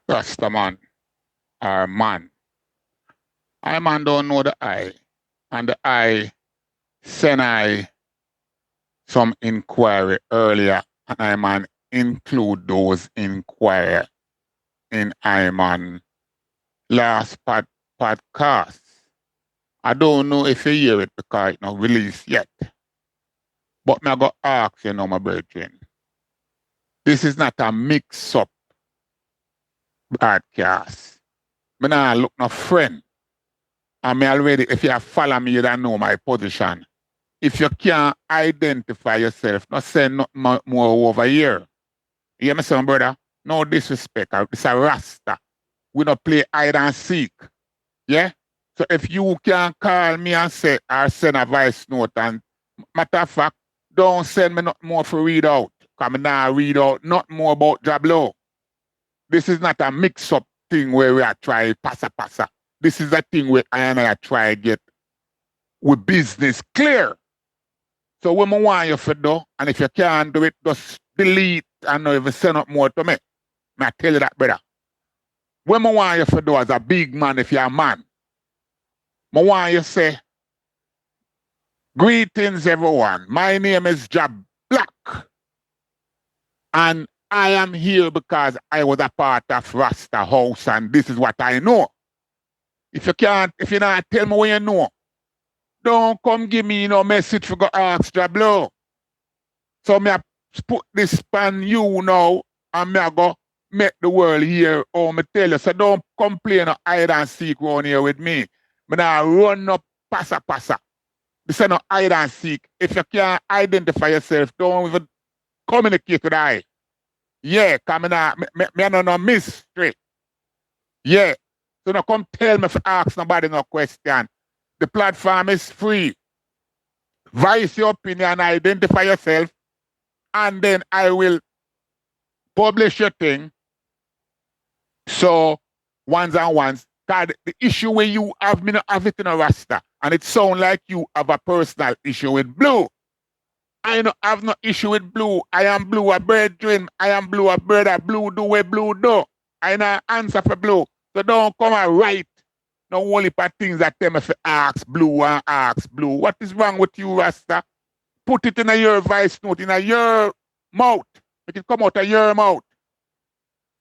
Rastaman or man. I man don't know the I. And the I send I some inquiry earlier. And I man include those inquiry in I man last podcast. I don't know if you hear it because it's not released yet. But me I go ask you now, my brethren. This is not a mix-up broadcast. Me nah look no friend. And me already, if you follow me, you don't know my position. If you can't identify yourself, not say nothing more over here. You hear me, son, brother? No disrespect. It's a Rasta. We don't play hide and seek. Yeah? So if you can call me and say, or send a voice note, and matter of fact, don't send me nothing more for read out. Because I now read out nothing more about Jablo. This is not a mix-up thing where we are trying passa. This is a thing where I and I try get with business clear. So when I want you to do, and if you can't do it, just delete and not even send up more to me. I tell you that, brother. When I want you to do as a big man, if you're a man, I want you to say, greetings everyone. My name is Jab Black. And I am here because I was a part of Rasta House and this is what I know. If you not tell me what you know, don't come give me no message for go ask Jablo. So me I put this pan you now and me I go make the world hear how me tell you. So don't complain or hide and seek around here with me. Me now run up passa. This is not hide and seek. If you can't identify yourself, don't even communicate with I. Yeah, come now, me no no mystery. Yeah. So now come tell me if ask nobody no question. The platform is free. Voice your opinion, identify yourself, and then I will publish your thing. So ones and ones. God, the issue where you have me not have it in a Rasta. And it sounds like you have a personal issue with Blue. I don't have no issue with Blue. I am Blue a brethren. I am Blue a brother. Blue do what Blue do. I no answer for Blue. So don't come and write no only for things that tell me if ask Blue and ask Blue. What is wrong with you, Rasta? Put it in your voice note, in your mouth. Make it come out of your mouth.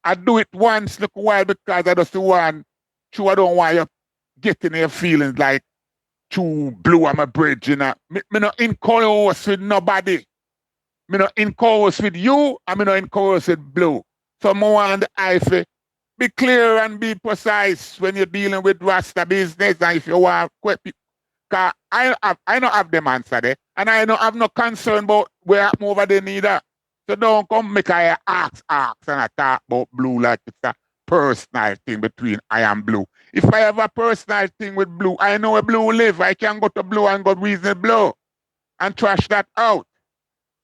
I do it once, look a while, because I just want, true, I don't want you getting your feelings like too Blue on my bridge, you know. Me not in chorus with nobody. Me not in chorus with you, and me not in chorus with Blue. So more on the IFE. Be clear and be precise when you're dealing with Rasta business, and if you want quick, because I don't have them answer there, and I don't have no concern about where I'm over there neither. So don't come make I ask, and I talk about Blue like it's a personal thing between I and Blue. If I have a personal thing with Blue, I know where Blue live. I can go to Blue and go reason Blue and trash that out.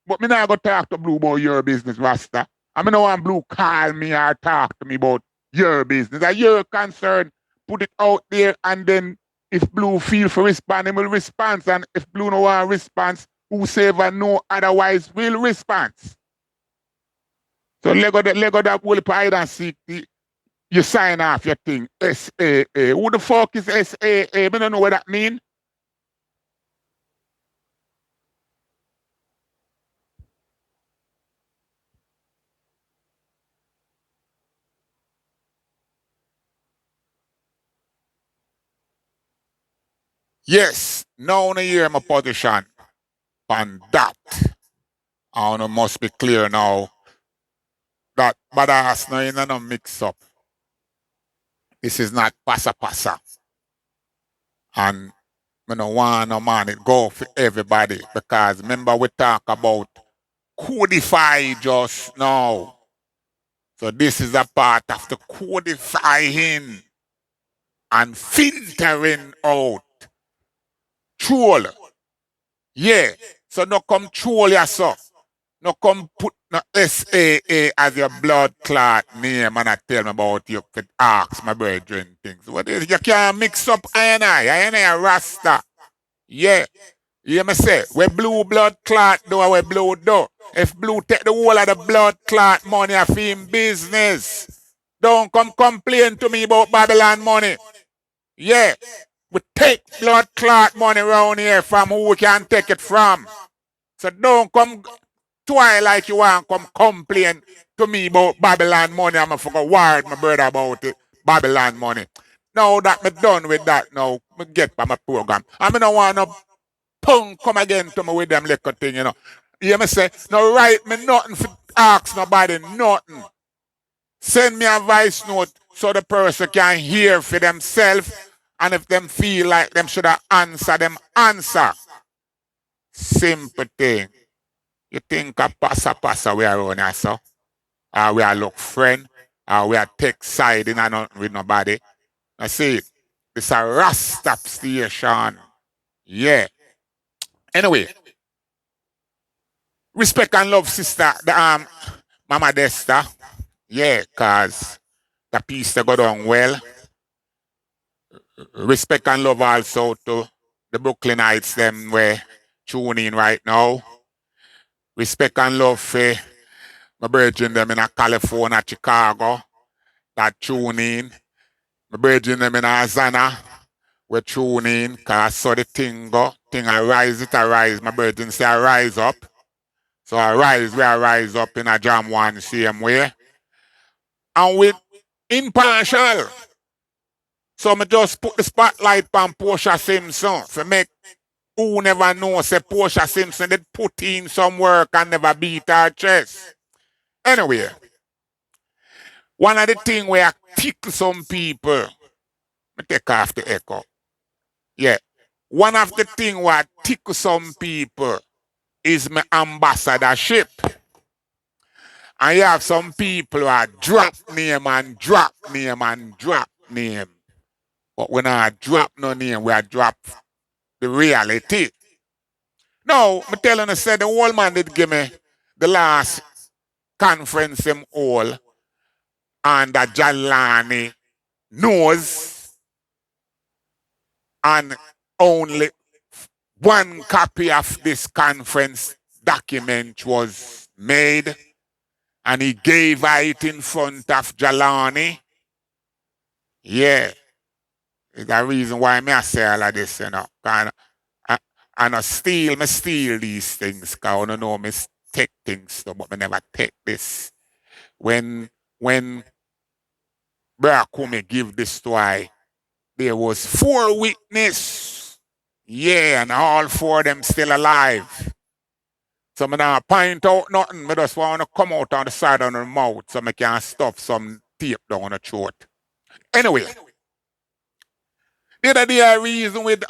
But me not go talk to Blue about your business, Rasta. I mean, no want Blue call me or talk to me about your business. Are your concern? Put it out there, and then if Blue feel for respond, he will respond. And if Blue no want response, whosoever know otherwise will respond. So Lego that will hide and seek. You sign off your thing. SAA. Who the fuck is SAA? I don't know what that mean. Yes, now I hear my position on that. I must be clear now that badass no in no mix up. This is not passa. And I don't want no man it go for everybody, because remember we talk about codify just now. So this is a part of the codifying and filtering out troll. Yeah. So no come troll yourself. No come put no SAA as your blood clot name and I tell me about you could ask my brethren things. What is you can't mix up I and I a Rasta. Yeah. You hear me say? Where Blue blood clot do, where Blue do. If Blue take the whole of the blood clot money off him business. Don't come complain to me about Babylon money. Yeah. We take blood clot money around here from who we can take it from. So don't come try like you want come complain to me about Babylon money. I'm going to worry my brother about it. Babylon money. Now that me done with that now, me get by my program. I don't want no punk come again to me with them little thing, you know. You me say, no write me nothing for ask nobody nothing. Send me a voice note so the person can hear for themselves, and if them feel like them should have answer, them answer. Simple thing. You think a passa we are on here, so? Or we are look friend, or we are take side in and nothing with nobody. I see it. It's a Rastap station. Yeah. Anyway, respect and love, sister, the Mama Desta. Yeah, cause the piece that go down well. Respect and love also to the Brooklynites them where tune in right now. Respect and love for my brethren them in California, Chicago, that tune in. My brethren them in Azana, we tune in, cause so the thing go, thing arise, it arise. My brethren say I rise up. So I rise, we rise up in a jam one same way. And with impartial. So I just put the spotlight on Portia Simpson for make who never know say Portia Simpson did put in some work and never beat her chest. Anyway, one of the things where I tickle some people, I take off the echo. Yeah. One of the things where I tickle some people is my ambassadorship. And you have some people who are drop name and drop name and drop name. But when I drop no name, we are drop the reality. Now, I'm telling you, said the old man did give me the last conference him all, and that Jalani knows, and only one copy of this conference document was made, and he gave it in front of Jalani. Yeah. It's the reason why I say all of this, you know. And I steal these things, because I don't know me take things, though, but I never take this. When Brother Kumi give this story, there was 4 witnesses. Yeah, and all 4 of them still alive. So I now point out nothing. I just want to come out on the side of the mouth so I can stuff some tape down the throat. Anyway, the other day I reason with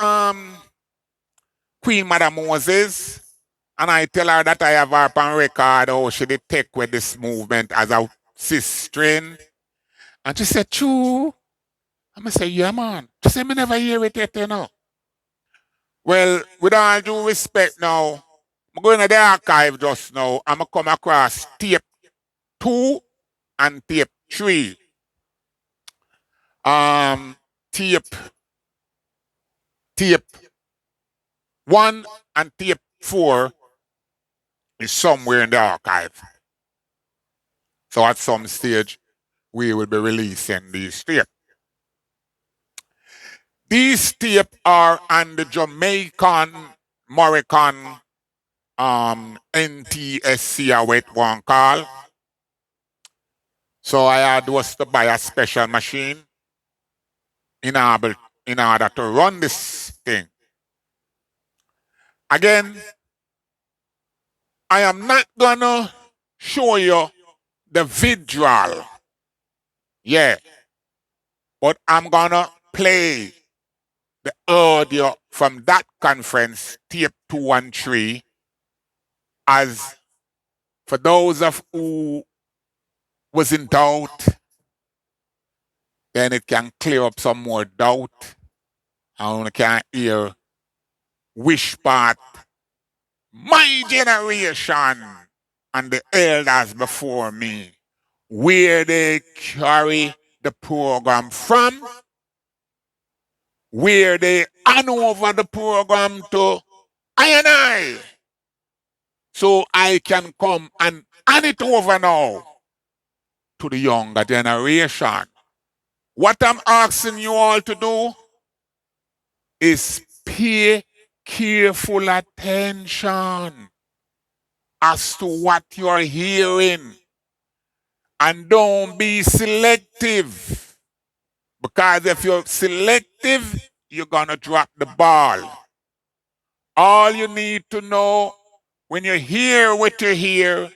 Queen Mother Moses, and I tell her that I have her on record how she did take with this movement as a sister. And she said, true. I'm going to say, yeah, man. She said, me never hear it yet, you know. Well, with all due respect now, I'm going to the archive just now. I'm going to come across tape 2 and tape 3. Tape 1 and tape 4 is somewhere in the archive. So at some stage, we will be releasing these tapes. These tapes are on the Jamaican Moroccan NTSC, I wait one call. So I had was to buy a special machine in order to run this thing. Again, I am not gonna show you the visual. Yeah. But I'm gonna play the audio from that conference, tape 2 and 3, as for those of who was in doubt, then it can clear up some more doubt. And we can hear which part my generation and the elders before me, where they carry the program from, where they hand over the program to I and I. So I can come and hand it over now to the younger generation. What I'm asking you all to do is pay careful attention as to what you're hearing. And don't be selective. Because if you're selective, you're going to drop the ball. All you need to know when you hear what you hear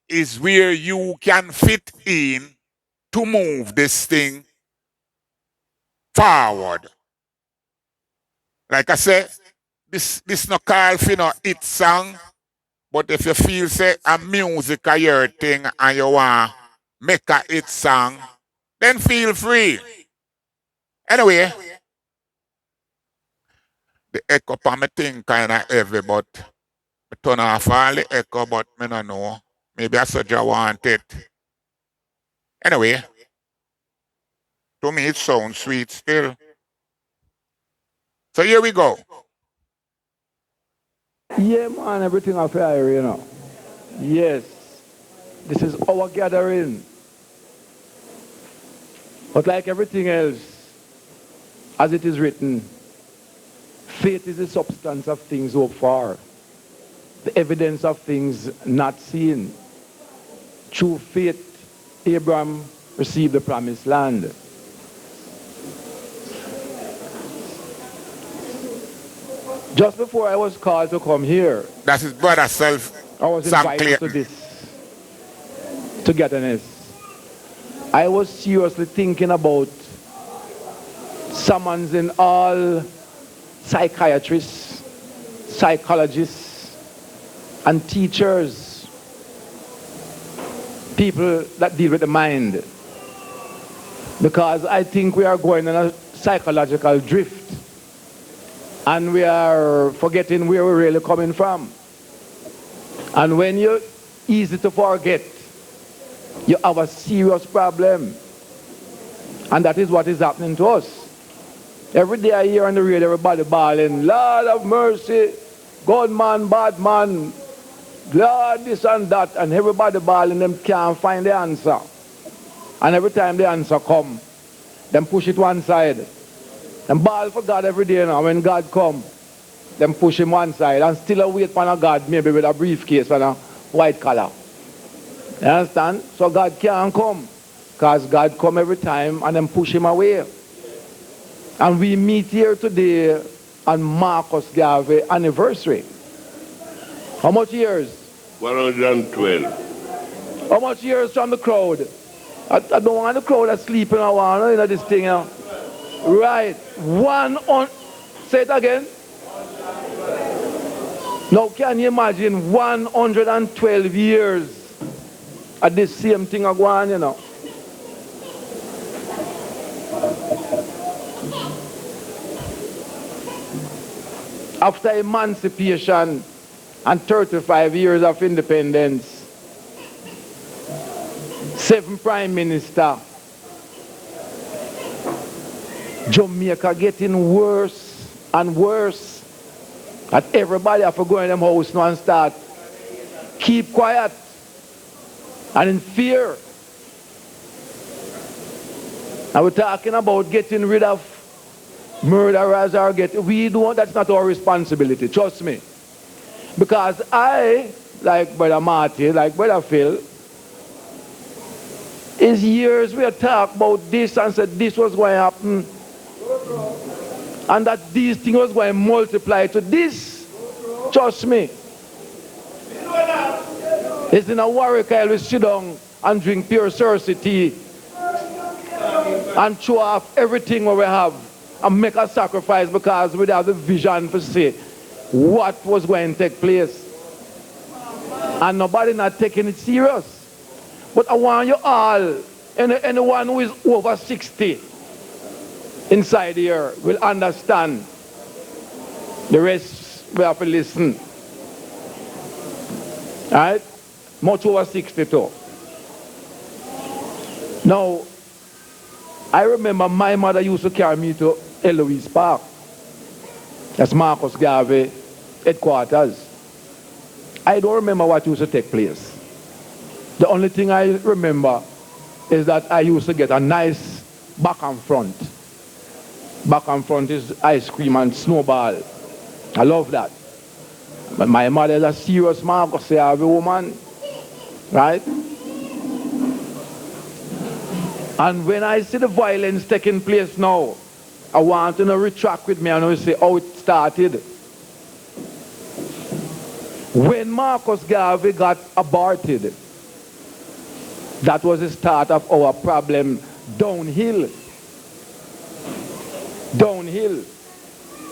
is where you can fit in to move this thing forward. Like I said, this no call for no hit song, but if you feel say a music are your thing and you want make a hit song, then feel free. Anyway, the echo on my thing kind of heavy, but I turn off all the echo, but I don't know. Maybe I said you want it. Anyway, to me it sounds sweet still. So here we go. Yeah, man, everything I fire, you know. Yes, this is our gathering. But like everything else, as it is written, faith is the substance of things hoped for, the evidence of things not seen. Through faith, Abraham received the promised land. Just before I was called to come here, That's his brother self. I was invited to this togetherness. I was seriously thinking about summoning all psychiatrists, psychologists, and teachers, people that deal with the mind. Because I think we are going on a psychological drift. And we are forgetting where we're really coming from. And when you're easy to forget, you have a serious problem. And that is what is happening to us. Every day I hear on the radio everybody bawling, Lord of mercy, good man, bad man, Lord this and that, and everybody bawling, them can't find the answer. And every time the answer come, them push it one side. Them bawl for God every day now. When God come, them push him one side and still wait for a God, maybe with a briefcase and a white collar. You understand? So God can't come. Because God come every time and then push him away. And we meet here today on Marcus Garvey anniversary. How much years? 112. How much years from the crowd? I don't want the crowd that's sleeping around, you know, this thing, you know. Right. Say it again. Now can you imagine 112 years at this same thing going, you know? After emancipation and 35 years of independence, 7 prime minister, Jamaica getting worse and worse. That everybody have to go in them house now and start keep quiet and in fear. And we're talking about getting rid of murderers or that's not our responsibility, trust me. Because I, like Brother Marty, like Brother Phil, is years we have talked about this and said this was going to happen. And that these things was going to multiply to this. Trust me. It's in a warrior I will sit down and drink pure source tea and show off everything what we have and make a sacrifice because we have the vision to see what was going to take place. And nobody not taking it serious. But I want you all, anyone who is over 60 inside here will understand. The rest we have to listen. Alright? Much over 62. Now, I remember my mother used to carry me to Eloise Park. That's Marcus Garvey headquarters. I don't remember what used to take place. The only thing I remember is that I used to get a nice back and front. Back and front is ice cream and snowball. I love that. But my mother is a serious Marcus Garvey woman, right? And when I see the violence taking place now, I want to retract with me and say how it started. When Marcus Garvey got aborted, that was the start of our problem downhill. Downhill.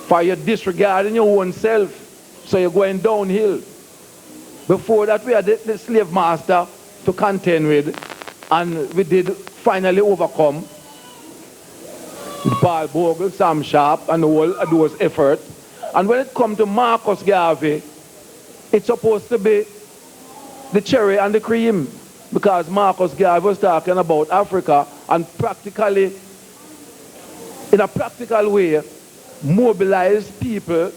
For you disregarding your own self, so you're going downhill. Before that, we had the slave master to contend with, and we did finally overcome Paul Bogle, Sam Sharp, and all those efforts. And when it comes to Marcus Garvey, it's supposed to be the cherry and the cream, because Marcus Garvey was talking about Africa and practically, in a practical way, mobilize people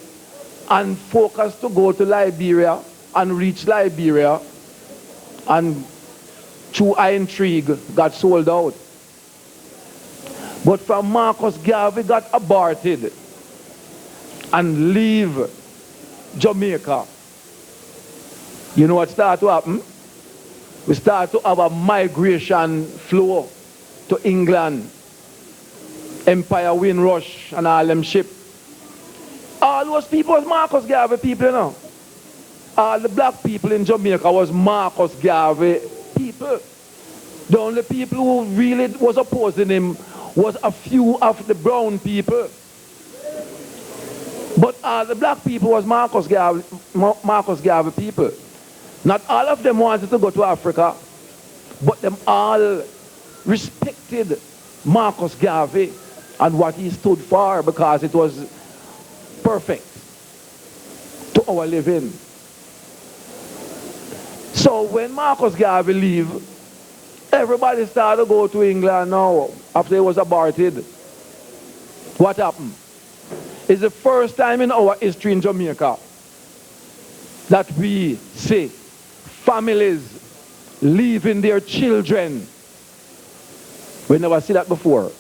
and focus to go to Liberia and reach Liberia, and through intrigue got sold out. But from Marcus Garvey got aborted and leave Jamaica, you know what started to happen? We start to have a migration flow to England. Empire Windrush and all them ship. All those people was Marcus Garvey people, you know. All the black people in Jamaica was Marcus Garvey people. The only people who really was opposing him was a few of the brown people. But all the black people was Marcus Garvey people. Not all of them wanted to go to Africa, but them all respected Marcus Garvey and what he stood for, because it was perfect to our living. So when Marcus Garvey leave, everybody started to go to England now after he was aborted. What happened? It's the first time in our history in Jamaica that we see families leaving their children. We never see that before.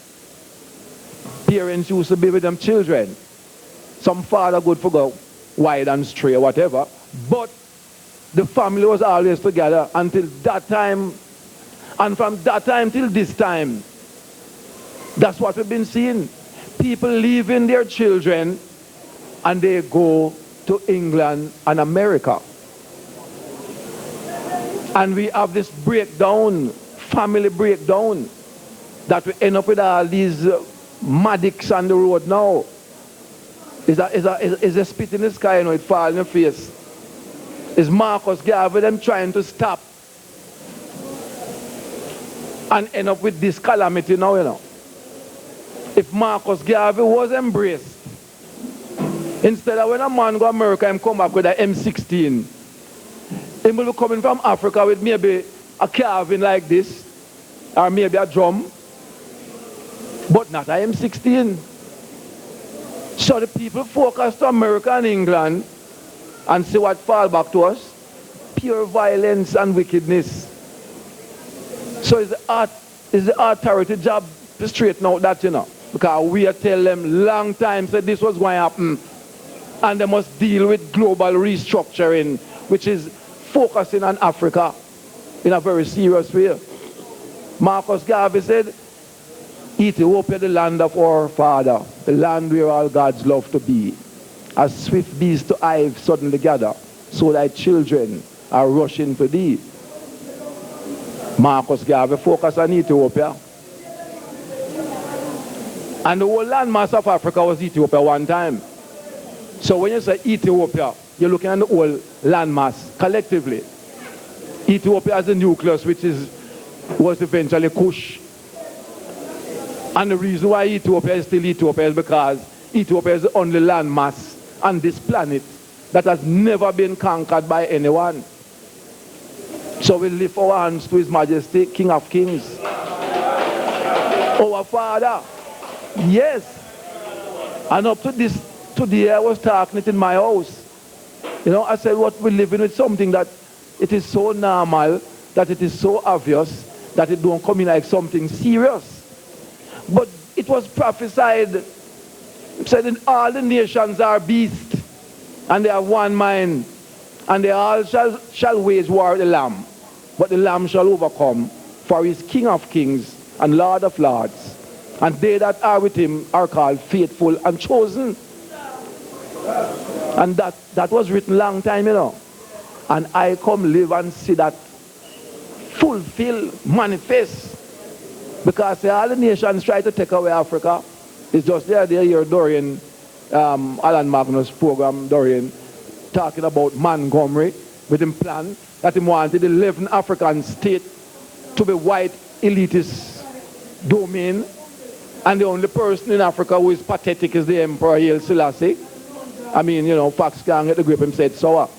Parents used to be with them children. Some father good for go wide and stray or whatever. But the family was always together until that time. And from that time till this time, that's what we've been seeing. People leaving their children and they go to England and America. And we have this breakdown, family breakdown, that we end up with all these Maddicks on the road now. Is a spit in the sky, you know, it fall in your face. Is Marcus Garvey them trying to stop and end up with this calamity now, you know. If Marcus Garvey was embraced, instead of when a man go to America and come back with an M16, he will be coming from Africa with maybe a carving like this, or maybe a drum, but not an M16. So the people focus to America and England and see what fall back to us: pure violence and wickedness. So it's the authority job to straighten out that, you know, because we tell them long time that this was going to happen, and they must deal with global restructuring, which is focusing on Africa in a very serious way. Marcus Garvey said, Ethiopia, the land of our father, the land where all gods love to be. As swift bees to hive suddenly gather, so thy children are rushing for thee. Marcus Garvey focused on Ethiopia. And the whole landmass of Africa was Ethiopia one time. So when you say Ethiopia, you're looking at the whole landmass collectively. Ethiopia has a nucleus, which was eventually Kush. And the reason why Ethiopia is still Ethiopia is because Ethiopia is the only landmass on this planet that has never been conquered by anyone. So we lift our hands to His Majesty, King of Kings. Our Father. Yes. And up to this, today I was talking it in my house. You know, I said what we're living with something that it is so normal, that it is so obvious, that it don't come in like something serious. But it was prophesied, said that all the nations are beasts, and they have one mind, and they all shall wage war with the Lamb. But the Lamb shall overcome, for he is King of kings and Lord of lords. And they that are with him are called faithful and chosen. And that was written long time, you know. And I come live and see that fulfill, manifest. Because all the nations try to take away Africa. It's just the other year during Alan Magnus' program, Dorian, talking about Montgomery with him plan that he wanted 11 African states to be white elitist domain. And the only person in Africa who is pathetic is the Emperor Haile Selassie. I mean, you know, Fox can't get the grip him said so.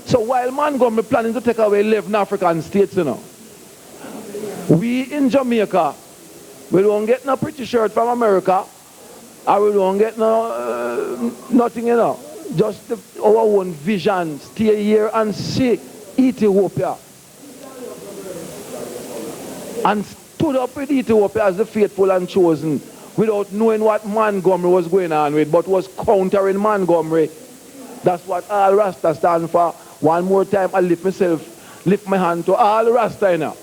So while Montgomery planning to take away 11 African states, you know, we in Jamaica, we don't get no pretty shirt from America, or we don't get no nothing, you know. Just our own vision, stay here and see Ethiopia. And stood up with Ethiopia as the faithful and chosen, without knowing what Montgomery was going on with, but was countering Montgomery. That's what all Rasta stand for. One more time, I lift my hand to all Rasta, you know.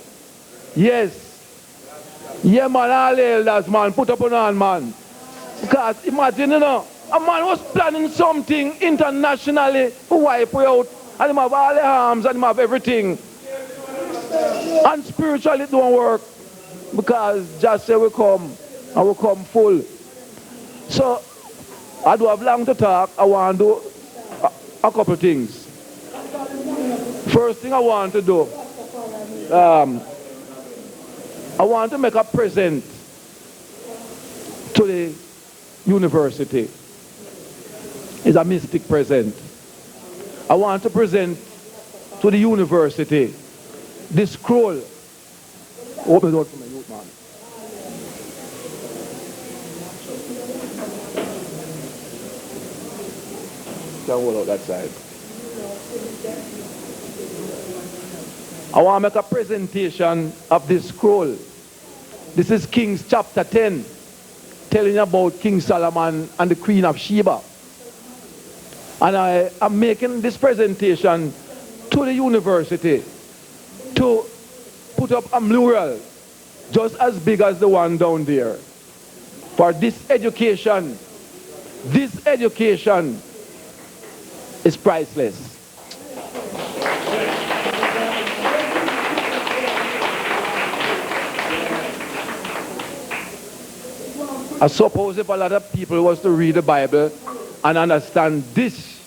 Yes. Yeah, man, all elders, man, put up on hand, man. Because imagine, you know, a man was planning something internationally to wipe you out, and him have all the arms, and him have everything. And spiritually it don't work, because just say we come, and we come full. So, I do have long to talk. I want to do a couple of things. First thing I want to do, I want to make a present to the university. It's a mystic present. I want to present to the university this scroll. Open the door for me, youth man. Can hold out that side. I want to make a presentation of this scroll. This is Kings chapter 10, telling about King Solomon and the Queen of Sheba. And I am making this presentation to the university to put up a mural just as big as the one down there. For this education is priceless. I suppose if a lot of people was to read the Bible and understand this,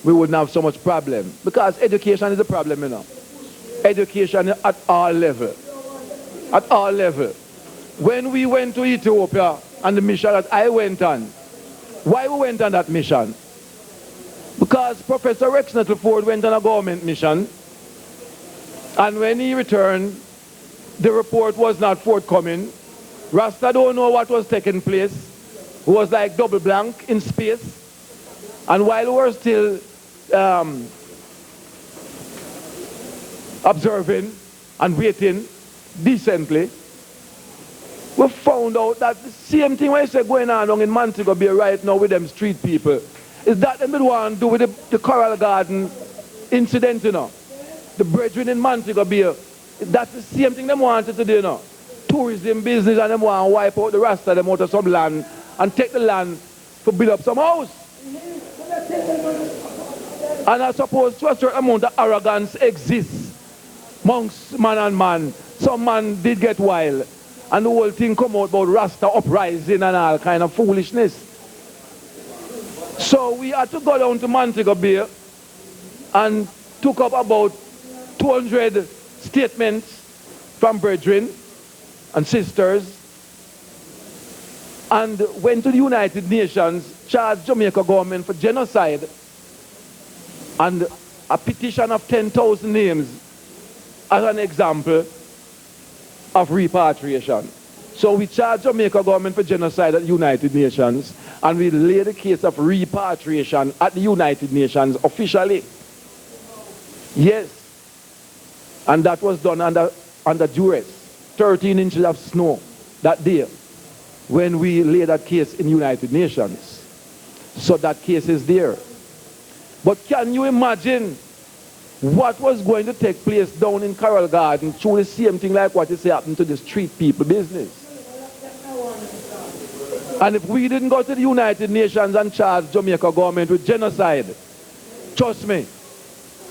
we wouldn't have so much problem. Because education is a problem, you know. Education at all level. At all level. When we went to Ethiopia and the mission that I went on, why we went on that mission? Because Professor Rex Nettleford went on a government mission, and when he returned, the report was not forthcoming. Rasta don't know what was taking place. It was like double blank in space. And while we were still observing and waiting decently, we found out that the same thing I say going on in Montego Bay right now with them street people is that they want to do with the Coral Garden incident, you know. The brethren in Montego Bay, that's the same thing they wanted to do, you know. Tourism business, and them want to wipe out the Rasta them out of some land and take the land to build up some house. And I suppose to a certain amount of arrogance exists amongst man and man. Some man did get wild, and the whole thing come out about Rasta uprising and all kind of foolishness. So we had to go down to Montego Bay and took up about 200 statements from brethren and sisters, and went to the United Nations, charged Jamaica government for genocide, and a petition of 10,000 names as an example of repatriation. So we charged Jamaica government for genocide at the United Nations, and we laid the case of repatriation at the United Nations officially. Yes. And that was done under under duress, 13 inches of snow that day when we laid that case in United Nations. So that case is there. But can you imagine what was going to take place down in Carroll Garden through the same thing like what is happening to the street people business? And if we didn't go to the United Nations and charge Jamaica government with genocide, trust me,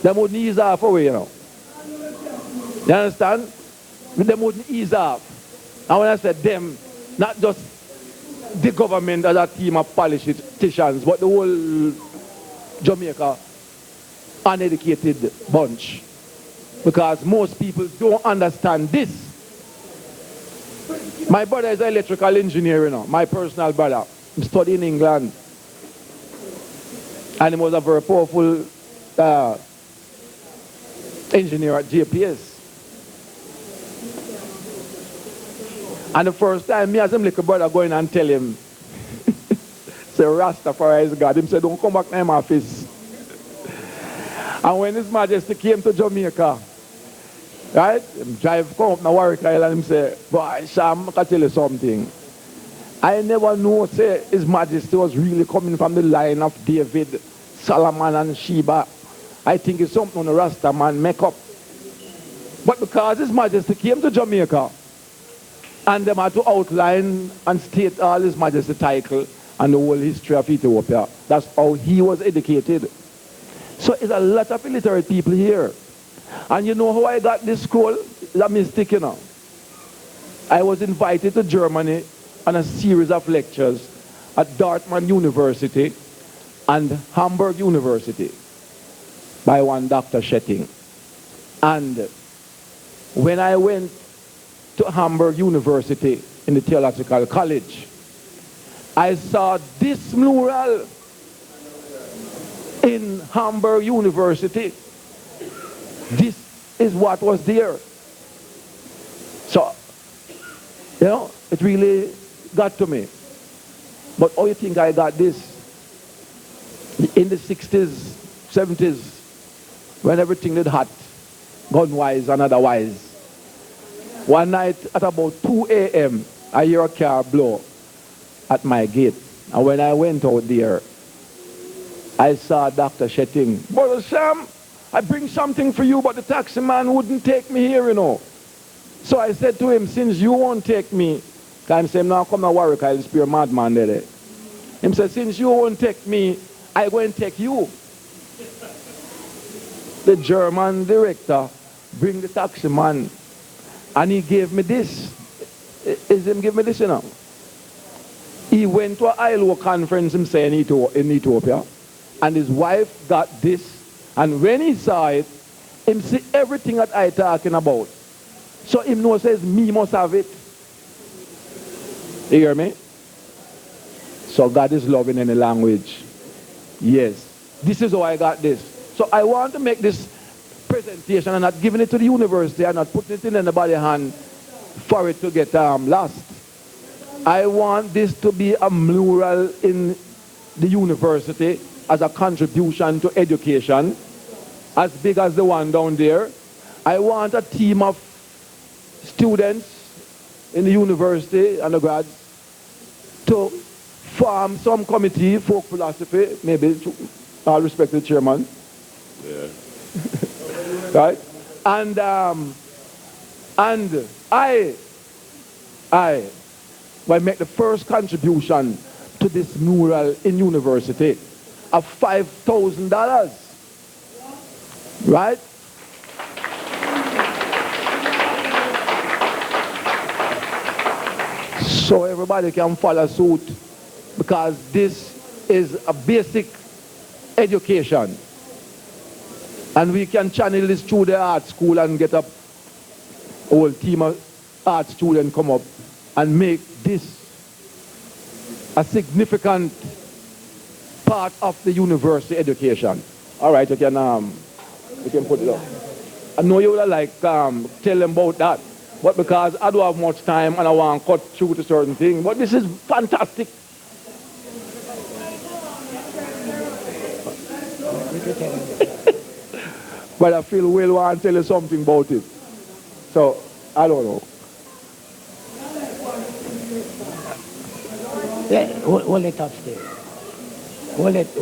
them wouldn't ease off away, you know. You understand? Them wouldn't ease off. And when I said them, not just the government as a team of politicians, but the whole Jamaica uneducated bunch. Because most people don't understand this. My brother is an electrical engineer, you know, my personal brother. He studied in England. And he was a very powerful engineer at JPS. And the first time me as him little brother go in and tell him, say Rastafari is God, him said, don't come back to my office. And when His Majesty came to Jamaica, right, him drive come up to Warwick Island and him say, boy, Sham, I can tell you something. I never knew, say, His Majesty was really coming from the line of David, Solomon and Sheba. I think it's something on the Rasta man make up. But because His Majesty came to Jamaica, and them had to outline and state all His Majesty title and the whole history of Ethiopia. That's how he was educated. So it's a lot of illiterate people here. And you know how I got this scroll? It's a mistake, you know. I was invited to Germany on a series of lectures at Dartmouth University and Hamburg University by one Dr. Schetting. And when I went to Hamburg University in the Theological College, I saw this mural in Hamburg University. This is what was there. So, you know, it really got to me. But how you think I got this? In the 60s, 70s, when everything did hot, gun-wise and otherwise, one night at about 2 a.m., I hear a car blow at my gate. And when I went out there, I saw Dr. Schetting. Brother Sam, I bring something for you, but the taxi man wouldn't take me here, you know. So I said to him, since you won't take me, because I said, now come to Warwick, I'll spear madman there. He said, since you won't take me, I go and take you. The German director bring the taxi man. And he gave me this. Is him give me this, you know? He went to an ILO conference himself in Ethiopia. And his wife got this. And when he saw it, him see everything that I talking about. So him know says, me must have it. You hear me? So God is love in any language. Yes. This is how I got this. So I want to make this presentation and not giving it to the university and not putting it in anybody's hand for it to get lost. I want this to be a mural in the university as a contribution to education, as big as the one down there. I want a team of students in the university, undergrads, to form some committee, folk philosophy, maybe, all respect to the chairman. Yeah. Right? And I will make the first contribution to this mural in university of $5,000. Right? So everybody can follow suit, because this is a basic education. And we can channel this through the art school and get a whole team of art students come up and make this a significant part of the university education. All right, you can put it up. I know you would like tell them about that, but because I don't have much time and I want to cut through to certain things, but this is fantastic. But I feel Will want to tell you something about it. So I don't know. Hold it upstairs. Hold it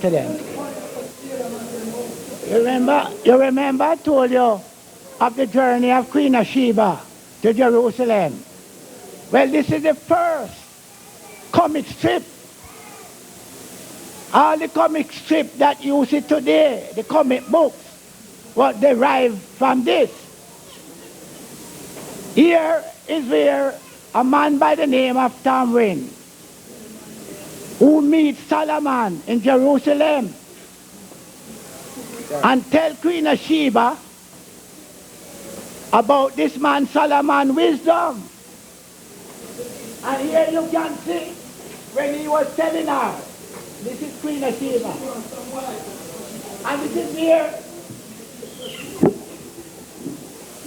to them. You remember I told you of the journey of Queen of Sheba to Jerusalem? Well, this is the first comic strip. All the comic strip that you see today, the comic books, what derived from this. Here is where a man by the name of Tamwin, who meets Solomon in Jerusalem and tell Queen of Sheba about this man Solomon wisdom. And here you can see when he was telling her, this is Queen of Sheba. And this is where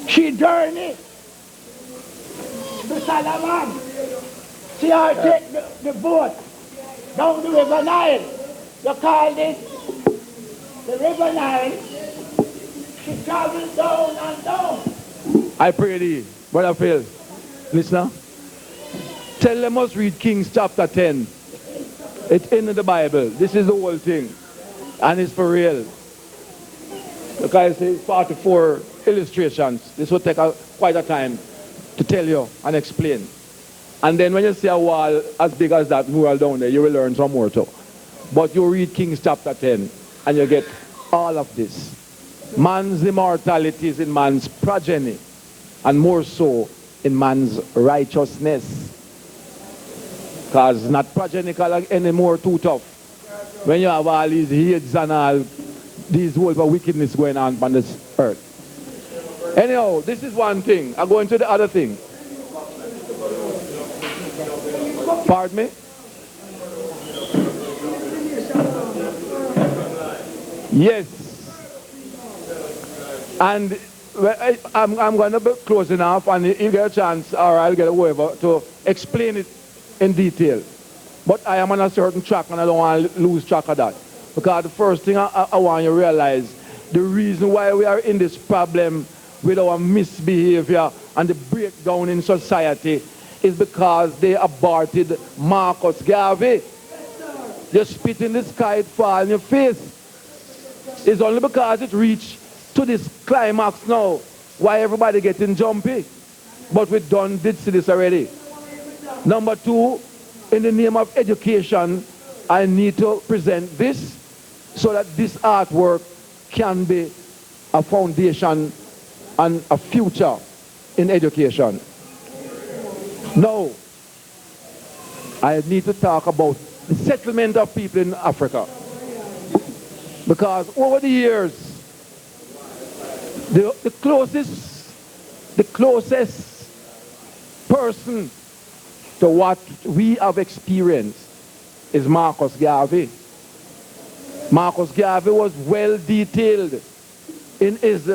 she journeyed to Solomon. She had take the boat down the River Nile. You call this the River Nile. She traveled down and down. I pray thee, Brother Phil, listener, tell them us read Kings chapter 10. It's in the Bible. This is the whole thing. And it's for real. Because it's 44 illustrations. This will take quite a time to tell you and explain. And then when you see a wall as big as that mural down there, you will learn some more too. But you read Kings chapter 10 and you get all of this. Man's immortality is in man's progeny, and more so in man's righteousness. Because not progenical anymore, too tough. When you have all these heads and all these world of wickedness going on this earth. Anyhow, this is one thing. I go into the other thing. Pardon me? Yes. And I'm going to be closing off, and you get a chance, or I'll get a waiver to explain it in detail. But I am on a certain track, and I don't want to lose track of that. Because the first thing I want you to realize, the reason why we are in this problem with our misbehavior and the breakdown in society is because they aborted Marcus Garvey. You spit in the sky, it fall in your face. It's only because it reached to this climax now why everybody getting jumpy. But we did see this already. Number two, in the name of education, I need to present this so that this artwork can be a foundation and a future in education. Now, I need to talk about the settlement of people in Africa. Because over the years, the closest person to what we have experienced is Marcus Garvey. Marcus Garvey was well detailed in his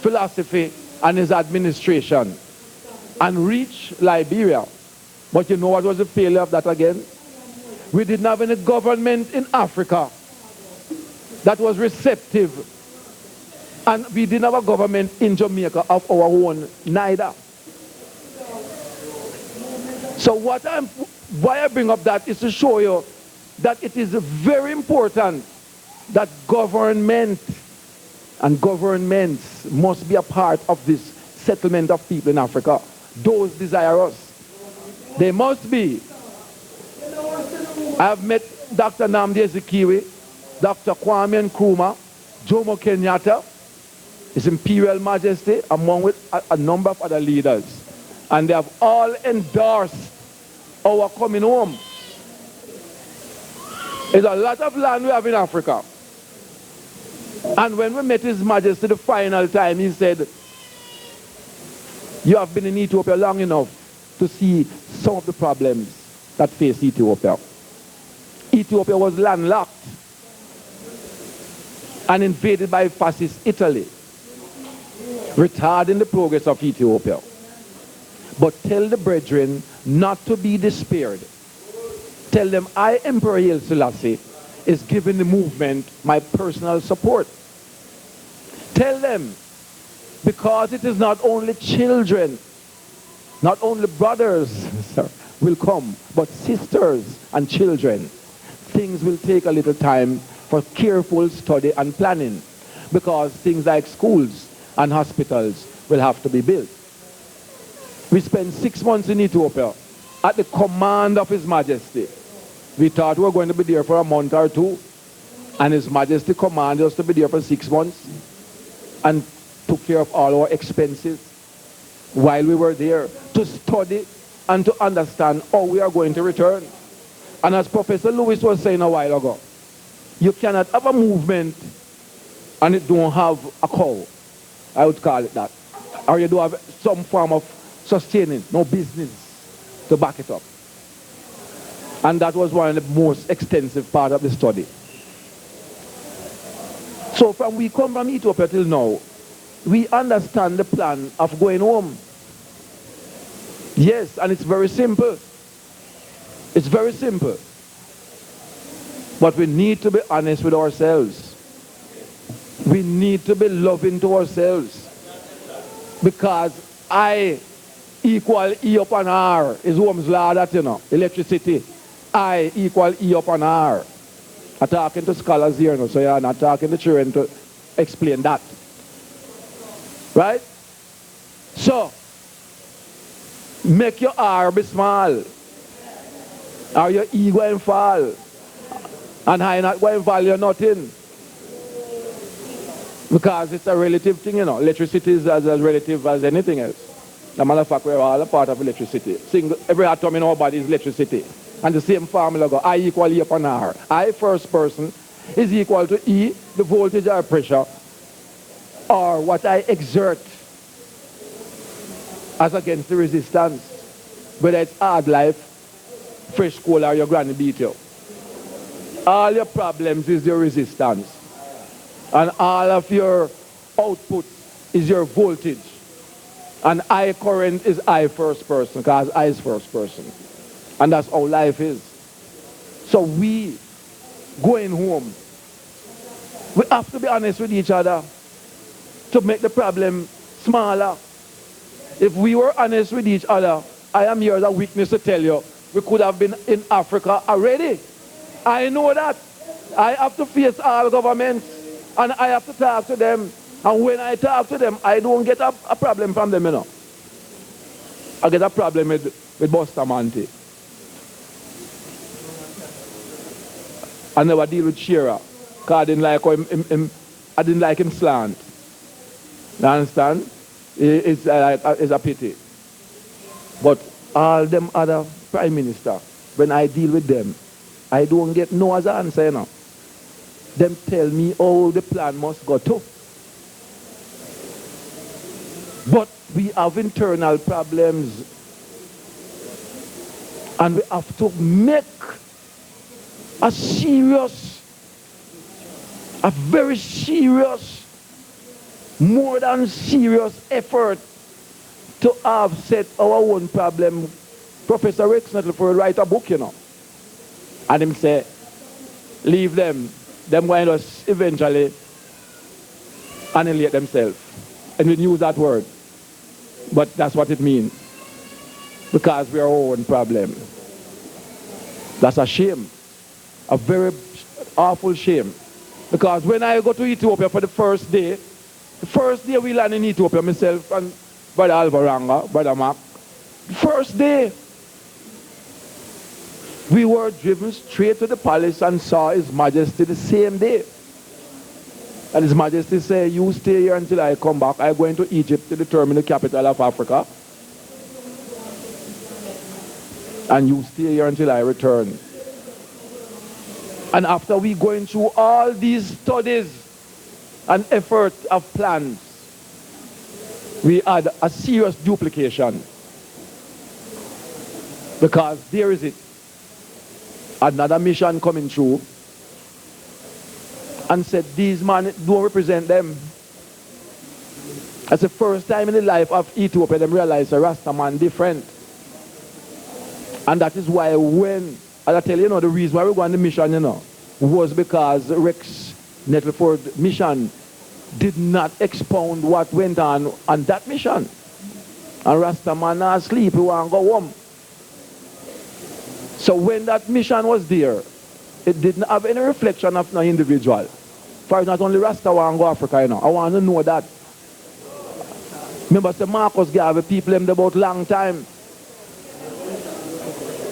philosophy and his administration and reached Liberia. But you know what was the failure of that again? We didn't have any government in Africa that was receptive, and we didn't have a government in Jamaica of our own neither. So why I bring up that is to show you that it is very important that government and governments must be a part of this settlement of people in Africa. Those desirous. They must be. I have met Dr. Nnamdi Azikiwe, Dr. Kwame Nkrumah, Jomo Kenyatta, His Imperial Majesty, among with a number of other leaders. And they have all endorsed our coming home. There's a lot of land we have in Africa. And when we met His Majesty the final time, he said, you have been in Ethiopia long enough to see some of the problems that face Ethiopia. Ethiopia was landlocked and invaded by fascist Italy, retarding the progress of Ethiopia. But tell the brethren not to be despaired. Tell them I, Emperor Haile Selassie, is giving the movement my personal support. Tell them Because it is not only children, not only brothers will come, but sisters and children. Things will take a little time for careful study and planning, because things like schools and hospitals will have to be built. We spent 6 months in Ethiopia at the command of His Majesty. We thought we were going to be there for a month or two, and His Majesty commanded us to be there for 6 months and took care of all our expenses while we were there to study and to understand how we are going to return. And as Professor Lewis was saying a while ago, you cannot have a movement and it don't have a cow. I would call it that. Or you do have some form of sustaining, no business to back it up. And that was one of the most extensive part of the study. So from we come from Ethiopia till now, we understand the plan of going home. Yes, and it's very simple. It's very simple. But we need to be honest with ourselves. We need to be loving to ourselves. Because I equal E upon R is Ohm's law, that you know, electricity. I equal E upon R. I'm talking to scholars here, no, so you're not talking to children to explain that. Right? So, make your R be small. Or your E go and fall. And I not going to value nothing. Because it's a relative thing, you know. Electricity is as relative as anything else. As a matter of fact, we're all a part of electricity. Every atom in our body is electricity. And the same formula go, I equal E upon R. I, first person, is equal to E, the voltage or pressure, or what I exert as against the resistance. Whether it's hard life, fresh coal, or your granny beat you. All your problems is your resistance. And all of your output is your voltage. And I current is I first person, because I is first person. And that's how life is. So we, going home, we have to be honest with each other to make the problem smaller. If we were honest with each other, I am here as a witness to tell you, we could have been in Africa already. I know that. I have to face all governments, and I have to talk to them. And when I talk to them, I don't get a problem from them, you know. I get a problem with Bustamante. I never deal with Shearer, because I didn't like him slant. You understand? It's a pity. But all them other prime minister, when I deal with them, I don't get no other answer, you know. Them tell me, oh, the plan must go to. But we have internal problems. And we have to make a very serious, more than serious effort to offset our own problem. Professor Rex Nettleford write a book, you know. And him say, leave them. Them going to eventually annihilate themselves. And we use that word. But that's what it means. Because we are our own problem. That's a shame. A very awful shame. Because when I go to Ethiopia for the first day we land in Ethiopia, myself and Brother Alvaranga, Brother Mark, the first day, we were driven straight to the palace and saw His Majesty the same day. And His Majesty said, you stay here until I come back. I'm going to Egypt to determine the capital of Africa. And you stay here until I return. And after we going through all these studies and effort of plans, we had a serious duplication. Because there is it. Another mission coming through and said, these men don't represent them. That's the first time in the life of Ethiopia them realize a Rasta man different. And that is why when, as I tell you, the reason why we go on the mission, was because Rex Nettleford mission did not expound what went on that mission. And Rasta man not sleep, he want to go home. So when that mission was there, it didn't have any reflection of no individual. For not only Rasta want to go Africa, you know. I want to know that. Remember, say Marcus Garvey, people them about long time.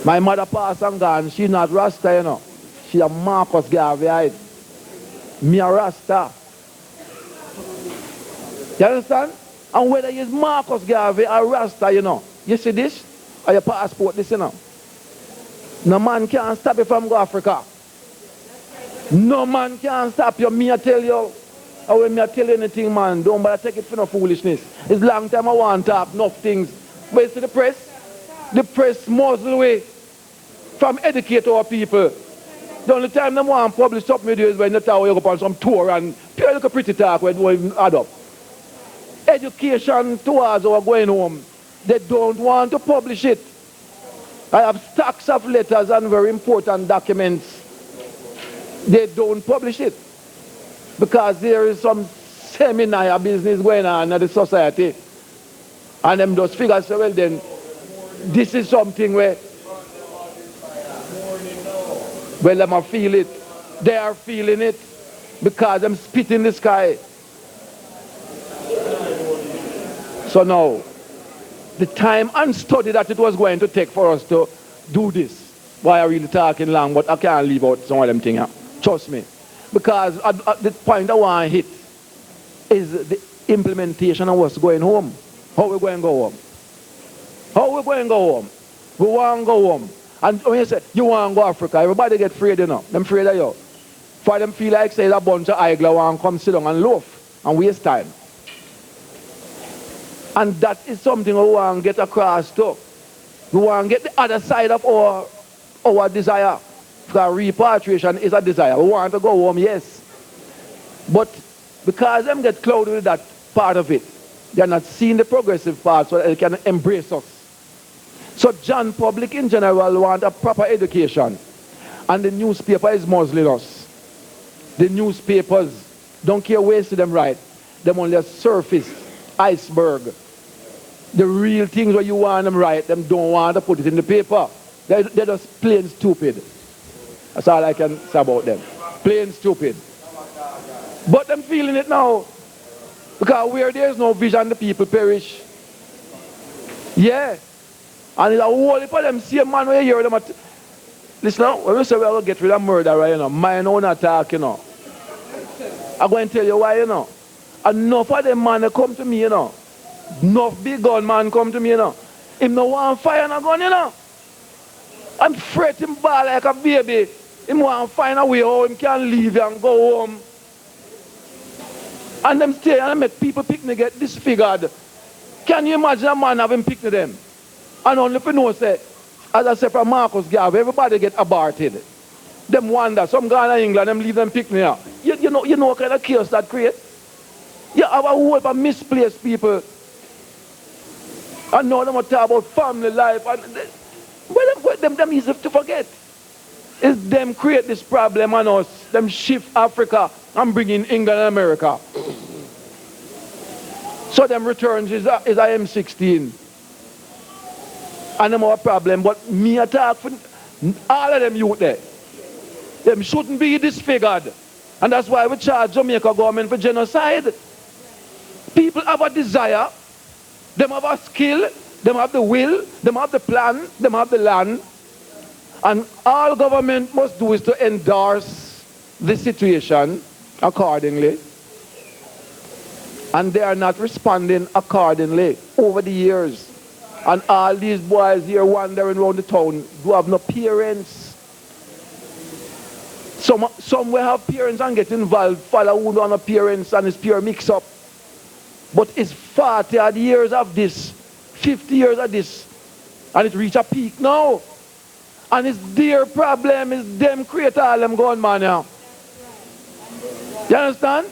My mother passed and gone, she not Rasta, you know. She a Marcus Garvey, right? Me a Rasta. You understand? And whether it's Marcus Garvey or Rasta, you know. You see this? Or your passport, this, you know. No man can stop you from go Africa. No man can stop you. Me I tell you. Or when me I tell you anything, man, don't bother take it for no foolishness. It's long time I want to talk enough things. But you see the press muzzle away from educate our people. The only time they want to publish something with you is when they talk you go on some tour and pure look a pretty talk where they don't even add up. Education towards our going home, they don't want to publish it. I have stacks of letters and very important documents. They don't publish it because there is some seminar business going on in the society. And them just figure, so well then, this is something where, well, them feel it. They are feeling it because them spit in the sky. So now, the time and study that it was going to take for us to do this. Why I'm really talking long, but I can't leave out some of them things. Trust me. Because at the point I want to hit is the implementation of what's going home. How we going to go home? How we going to go home? We want to go home. And when you say, you want to go Africa, everybody get afraid, you know. Them afraid of you. For them feel like, say, a bunch of idler want to come sit down and loaf and waste time. And that is something we want to get across too. We want to get the other side of our desire. Because repatriation is a desire. We want to go home, yes. But because them get clouded with that part of it, they're not seeing the progressive part so they can embrace us. So John public in general want a proper education. And the newspaper is muzzling us. The newspapers don't care where to them right. Them only a surface, iceberg. The real things where you want them right, them don't want to put it in the paper. They're just plain stupid. That's all I can say about them. Plain stupid. But I'm feeling it now. Because where there is no vision, the people perish. Yeah. And it's a whole heap of them same man where you hear them. Listen now, when we say we're going to get rid of murder, right, you know, mine own attack, you know. I'm going to tell you why, you know. Enough of them man come to me, you know. Enough big gun man come to me, you know. Him no want fire no gun, you know. I'm fretting ball like a baby. Him want to find a way how him can leave and go home. And them stay and make people picnic get disfigured. Can you imagine a man having picnic them? And only if you know, say, as I said from Marcus Garvey, everybody get aborted. Them wonder, some guy in England, them leave them picnic here. You know what kind of chaos that creates? You have a whole of misplaced people. And now them talk about family life. And them easy to forget. It's them create this problem on us. Them shift Africa and bring in England and America. So them returns is a M16. And them have a problem. But me attack for all of them youth there. Them shouldn't be disfigured. And that's why we charge Jamaica government for genocide. People have a desire. Them have a skill. Them have the will. Them have the plan. Them have the land. And all government must do is to endorse the situation accordingly. And they are not responding accordingly over the years. And all these boys here wandering around the town who have no parents. Some will have parents and get involved, father who don't have parents and it's pure mix up. But it's 40 odd years of this, 50 years of this, and it reach a peak now. And it's their problem, it's them create all them gun man now. You understand?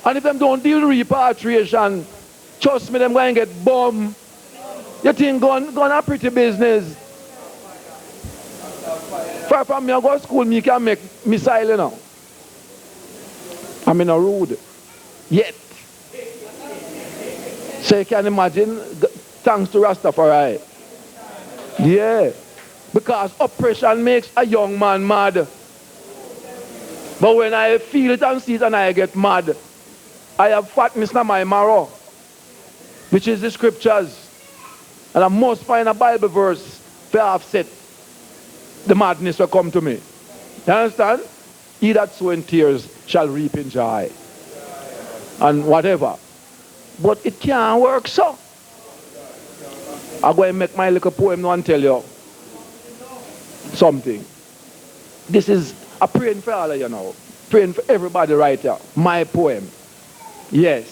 And if them don't deal with repatriation, trust me, them going to get bombed. You think gun a pretty business? Far from me, I go to school, me can make missile, you know. I'm in a rude. Yet. So you can imagine, thanks to Rastafari. Yeah. Because oppression makes a young man mad. But when I feel it and see it and I get mad, I have fatness in my marrow, which is the scriptures. And I must find a Bible verse to offset the madness will come to me. You understand? He that sow in tears shall reap in joy. And whatever. But it can't work so. I'm going to make my little poem now and tell you something. This is a praying for all of you now. Praying for everybody right here. My poem. Yes.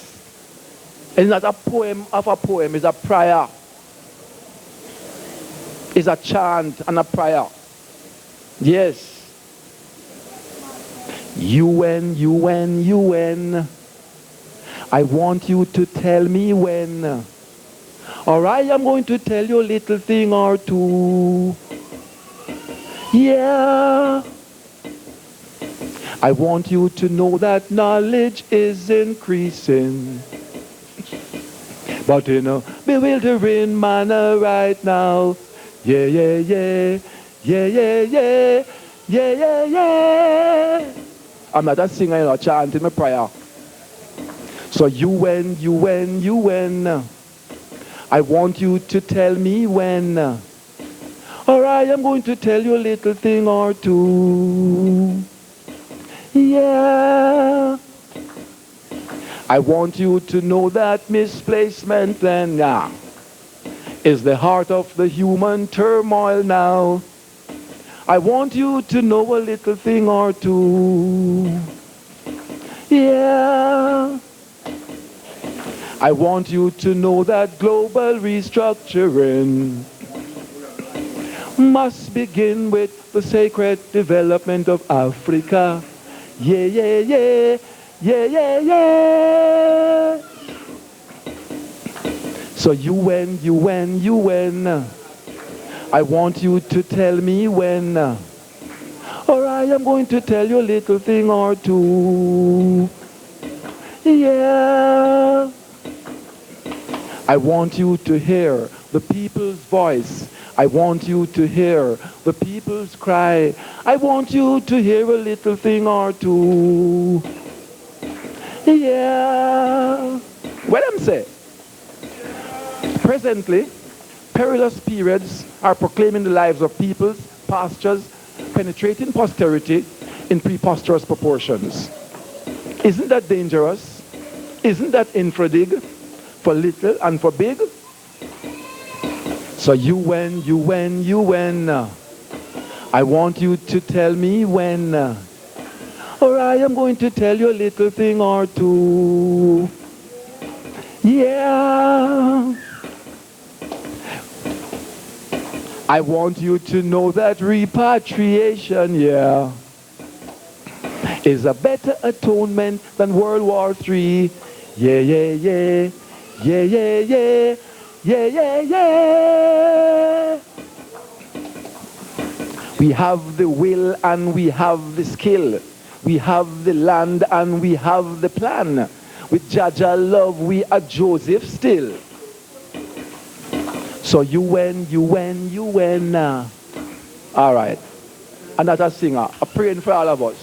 It's not a poem of a poem, it's a prayer. It's a chant and a prayer. Yes. UN. I want you to tell me when. Or I am going to tell you a little thing or two. Yeah. I want you to know that knowledge is increasing. But in a bewildering manner right now. Yeah, yeah, yeah. Yeah, yeah, yeah. Yeah, yeah, yeah. I'm not a singer, I'm chanting my prayer. So UN. I want you to tell me when. Or I am going to tell you a little thing or two. Yeah. I want you to know that misplacement then is the heart of the human turmoil now. I want you to know a little thing or two. Yeah. I want you to know that global restructuring must begin with the sacred development of Africa. Yeah, yeah, yeah. Yeah, yeah, yeah. So UN. I want you to tell me when. Or I am going to tell you a little thing or two. Yeah. I want you to hear the people's voice. I want you to hear the people's cry. I want you to hear a little thing or two. Yeah. What I'm saying? Presently, perilous periods are proclaiming the lives of peoples, pastures, penetrating posterity in preposterous proportions. Isn't that dangerous? Isn't that infradig for little and for big? So UN. I want you to tell me when. Or I am going to tell you a little thing or two. Yeah. I want you to know that repatriation, is a better atonement than World War III. Yeah, yeah, yeah. Yeah, yeah, yeah. Yeah, yeah, yeah. We have the will and we have the skill. We have the land and we have the plan. With Jaja love, we are Joseph still. So UN. All right. And that's a singer. I'm praying for all of us.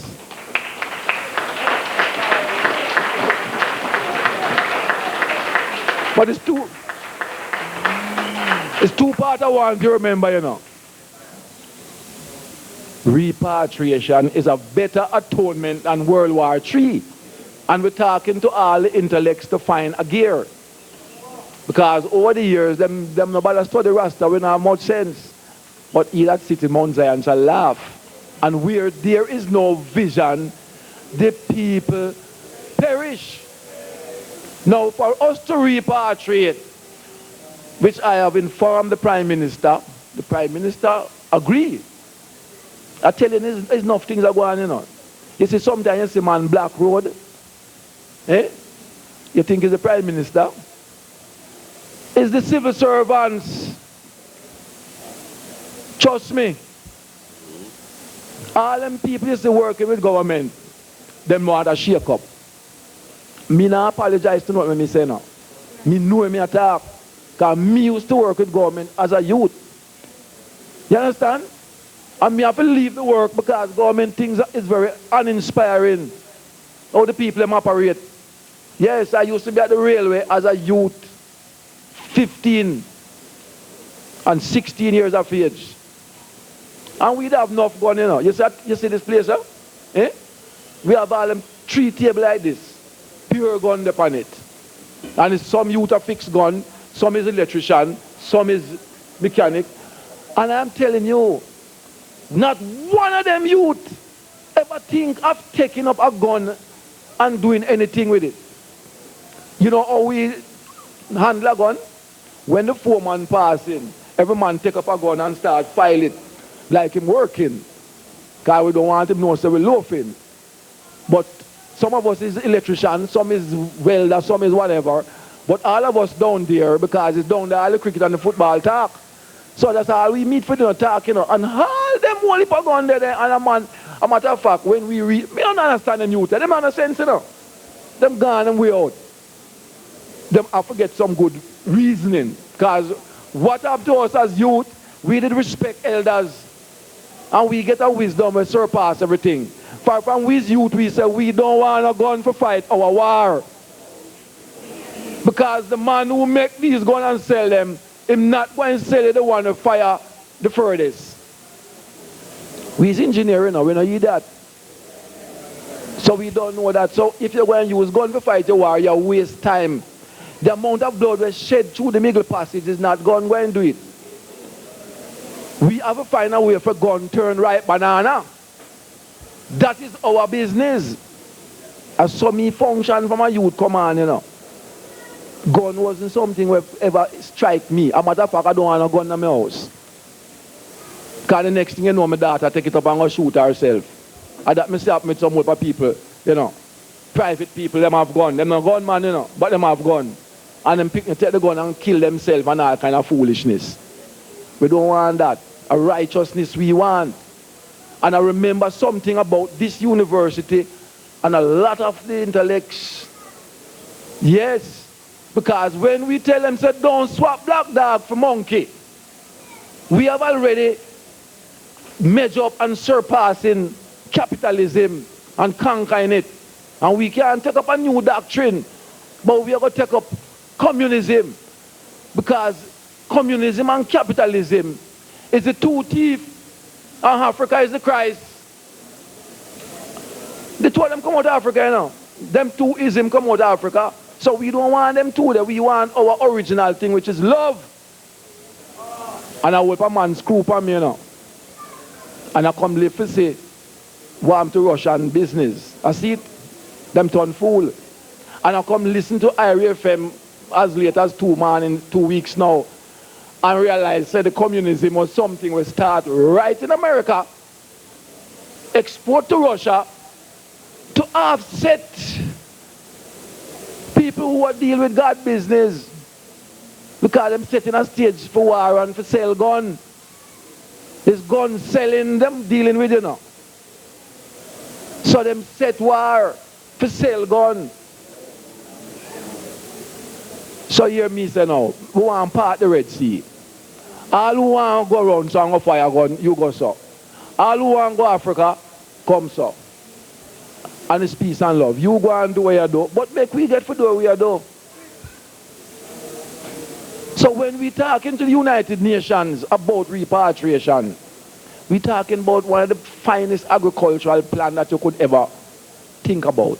But it's two parts I want to remember, you know. Repatriation is a better atonement than World War III. And we're talking to all the intellects to find a gear. Because over the years, them nobody study Rasta, we don't have much sense. But he that sits in Mount Zion shall laugh. And where there is no vision, the people perish. Now, for us to repatriate, which I have informed the Prime Minister agreed. I tell you, there's enough things that go on, you know. You see, sometimes you see man Black Road. You think he's the Prime Minister? It's the civil servants. Trust me. All them people used to working with government, them want a shake up. Me not apologize to what me say now. Me know me attack. Because me used to work with government as a youth. You understand? And me have to leave the work because government things is very uninspiring. How the people them operate. Yes, I used to be at the railway as a youth. 15 and 16 years of age. And we'd have enough gun, you know. You see this place, huh? Eh? We have all them 3 tables like this. Pure gun upon it. And it's some youth a fixed gun, some is electrician, some is mechanic. And I'm telling you, not one of them youth ever think of taking up a gun and doing anything with it. You know how we handle a gun? When the foreman pass in, every man take up a gun and start file it like him working. Because we don't want him to know so we're loafing. But some of us is electrician, some is welder, some is whatever. But all of us down there, because it's down there, all the cricket and the football talk. So that's all we meet for dinner talk, you know. And all them only put gun there, and a matter of fact, when we read, me don't understand them youth, them have no sense, you know. Them gone and we out. Them have to get some good reasoning. Because what happened to us as youth, we did respect elders. And we get a wisdom that surpass everything. For from we youth, we say we don't want a gun for fight our war. Because the man who make these guns and sell them, him not going to sell it the one to fire the furthest. We's engineering now, we don't need that. So we don't know that. So if you're going to use gun for fight your war, you waste time. The amount of blood that's shed through the middle passage is not going to do it. We have to find a way for gun turn right banana. That is our business. As so me function from a youth command, you know. Gun wasn't something that ever strike me. A matter of fact, I don't want a gun in my house. Because the next thing you know, my daughter take it up and go shoot herself. And that myself with some other people, you know. Private people, them have gun. Them not gun man, you know, but them have gun. And them take the gun and kill themselves and all kind of foolishness. We don't want that. A righteousness we want. And I remember something about this university and a lot of the intellects. Yes. Because when we tell them, say, don't swap black dog for monkey, we have already measured up and surpassing capitalism and conquering it. And we can't take up a new doctrine, but we are going to take up communism. Because communism and capitalism is the two thieves, and Africa is the Christ. The two of them come out of Africa, you know. Them two ism come out of Africa. So we don't want them two there. We want our original thing, which is love. And I whip a man screw on me, you know. And I come live to say, warm to Russian business. I see it, them turn fool. And I come listen to IRFM as late as 2 weeks now. And realize that the communism was something we start right in America. Export to Russia to offset people who are dealing with God business. Because them setting a stage for war and for sell gun. This gun selling them dealing with, you know. So them set war for sell gun. So hear me say now, we want to part the Red Sea. All who want to go around so and go fire gun, you go so. All who want to go Africa, come so. And it's peace and love. You go and do what you do, but make we get for do what you do. So when we talking to the United Nations about repatriation, we talking about one of the finest agricultural plans that you could ever think about.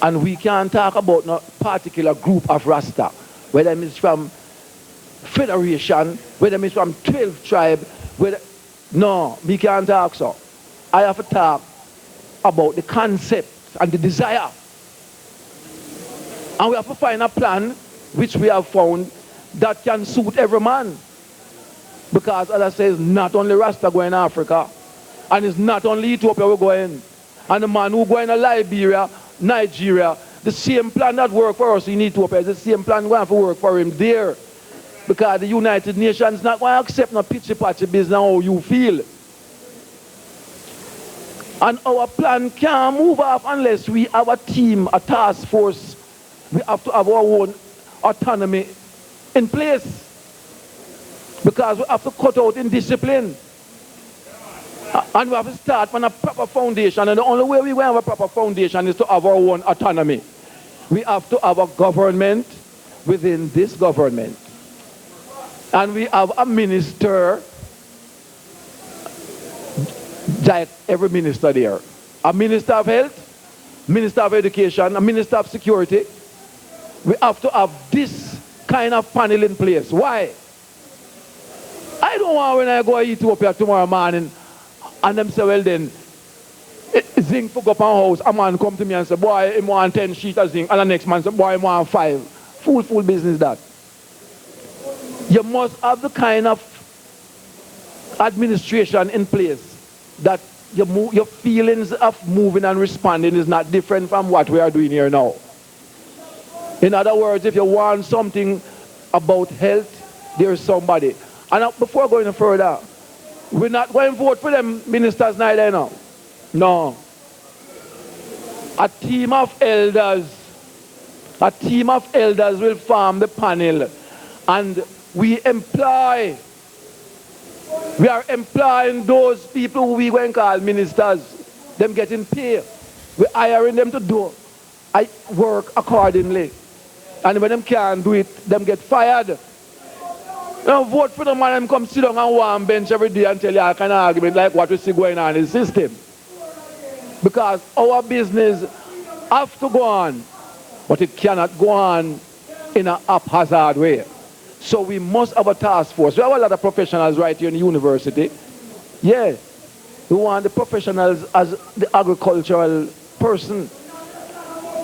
And we can't talk about no particular group of Rasta, whether it's from Federation, whether it's from 12 tribe, whether... No, we can't talk so. I have to talk about the concept and the desire. And we have to find a plan which we have found that can suit every man. Because as I say, it's not only Rasta going to Africa, and it's not only Ethiopia we're going. And the man who going to Liberia, Nigeria, the same plan that worked for us in Ethiopia is the same plan going to work for him there. Because the United Nations is not going to accept no pitchy-patchy business how you feel. And our plan can't move off unless we have a team, a task force. We have to have our own autonomy in place. Because we have to cut out indiscipline. And we have to start from a proper foundation. And the only way we will have a proper foundation is to have our own autonomy. We have to have a government within this government. And we have a minister, like every minister there. A minister of health, minister of education, a minister of security. We have to have this kind of panel in place. Why? I don't want when I go to Ethiopia tomorrow morning and them say, well then, zinc for go up on house, a man come to me and say, boy, he want 10 sheets of zinc, and the next man say, boy, he want 5. Full business that. You must have the kind of administration in place that your feelings of moving and responding is not different from what we are doing here now. In other words, if you want something about health, there is somebody. And before going further, we're not going to vote for them ministers neither now. No. A team of elders will form the panel, and we are employing those people who we going to call ministers, them getting paid. We're hiring them to do work accordingly. And when them can't do it, them get fired. Now vote for them and them come sit down on one bench every day and tell you all kind of argument like what we see going on in the system. Because our business have to go on, but it cannot go on in a haphazard way. So we must have a task force. We have a lot of professionals right here in the university. Yeah. We want the professionals as the agricultural person.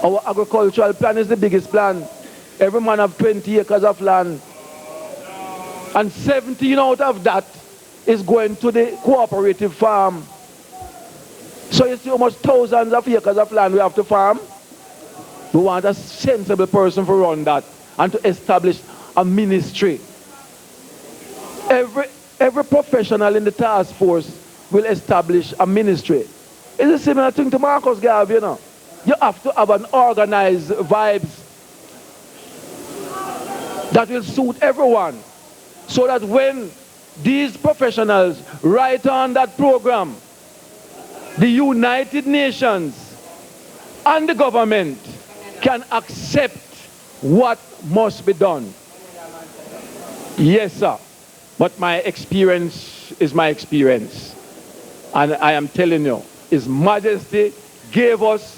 Our agricultural plan is the biggest plan. Every man have 20 acres of land. And 17 out of that is going to the cooperative farm. So you see how much thousands of acres of land we have to farm? We want a sensible person to run that and to establish a ministry. Every professional in the task force will establish a ministry. It's a similar thing to Marcus Garvey, you know. You have to have an organized vibes that will suit everyone. So that when these professionals write on that program, the United Nations and the government can accept what must be done. Yes, sir. But my experience is my experience. And I am telling you, His Majesty gave us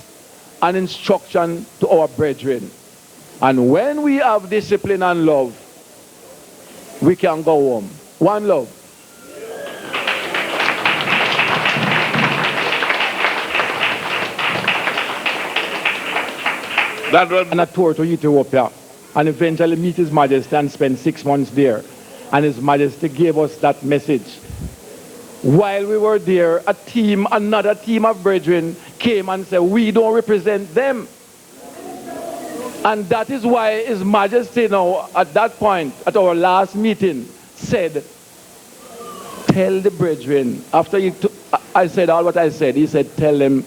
an instruction to our brethren. And when we have discipline and love, we can go home. One love. That was On a tour to Ethiopia, and eventually meet His Majesty and spend 6 months there. And His Majesty gave us that message. While we were there, another team of brethren came and said, we don't represent them. And that is why His Majesty now, at that point, at our last meeting, said, tell the brethren, after I said all what I said, he said, tell them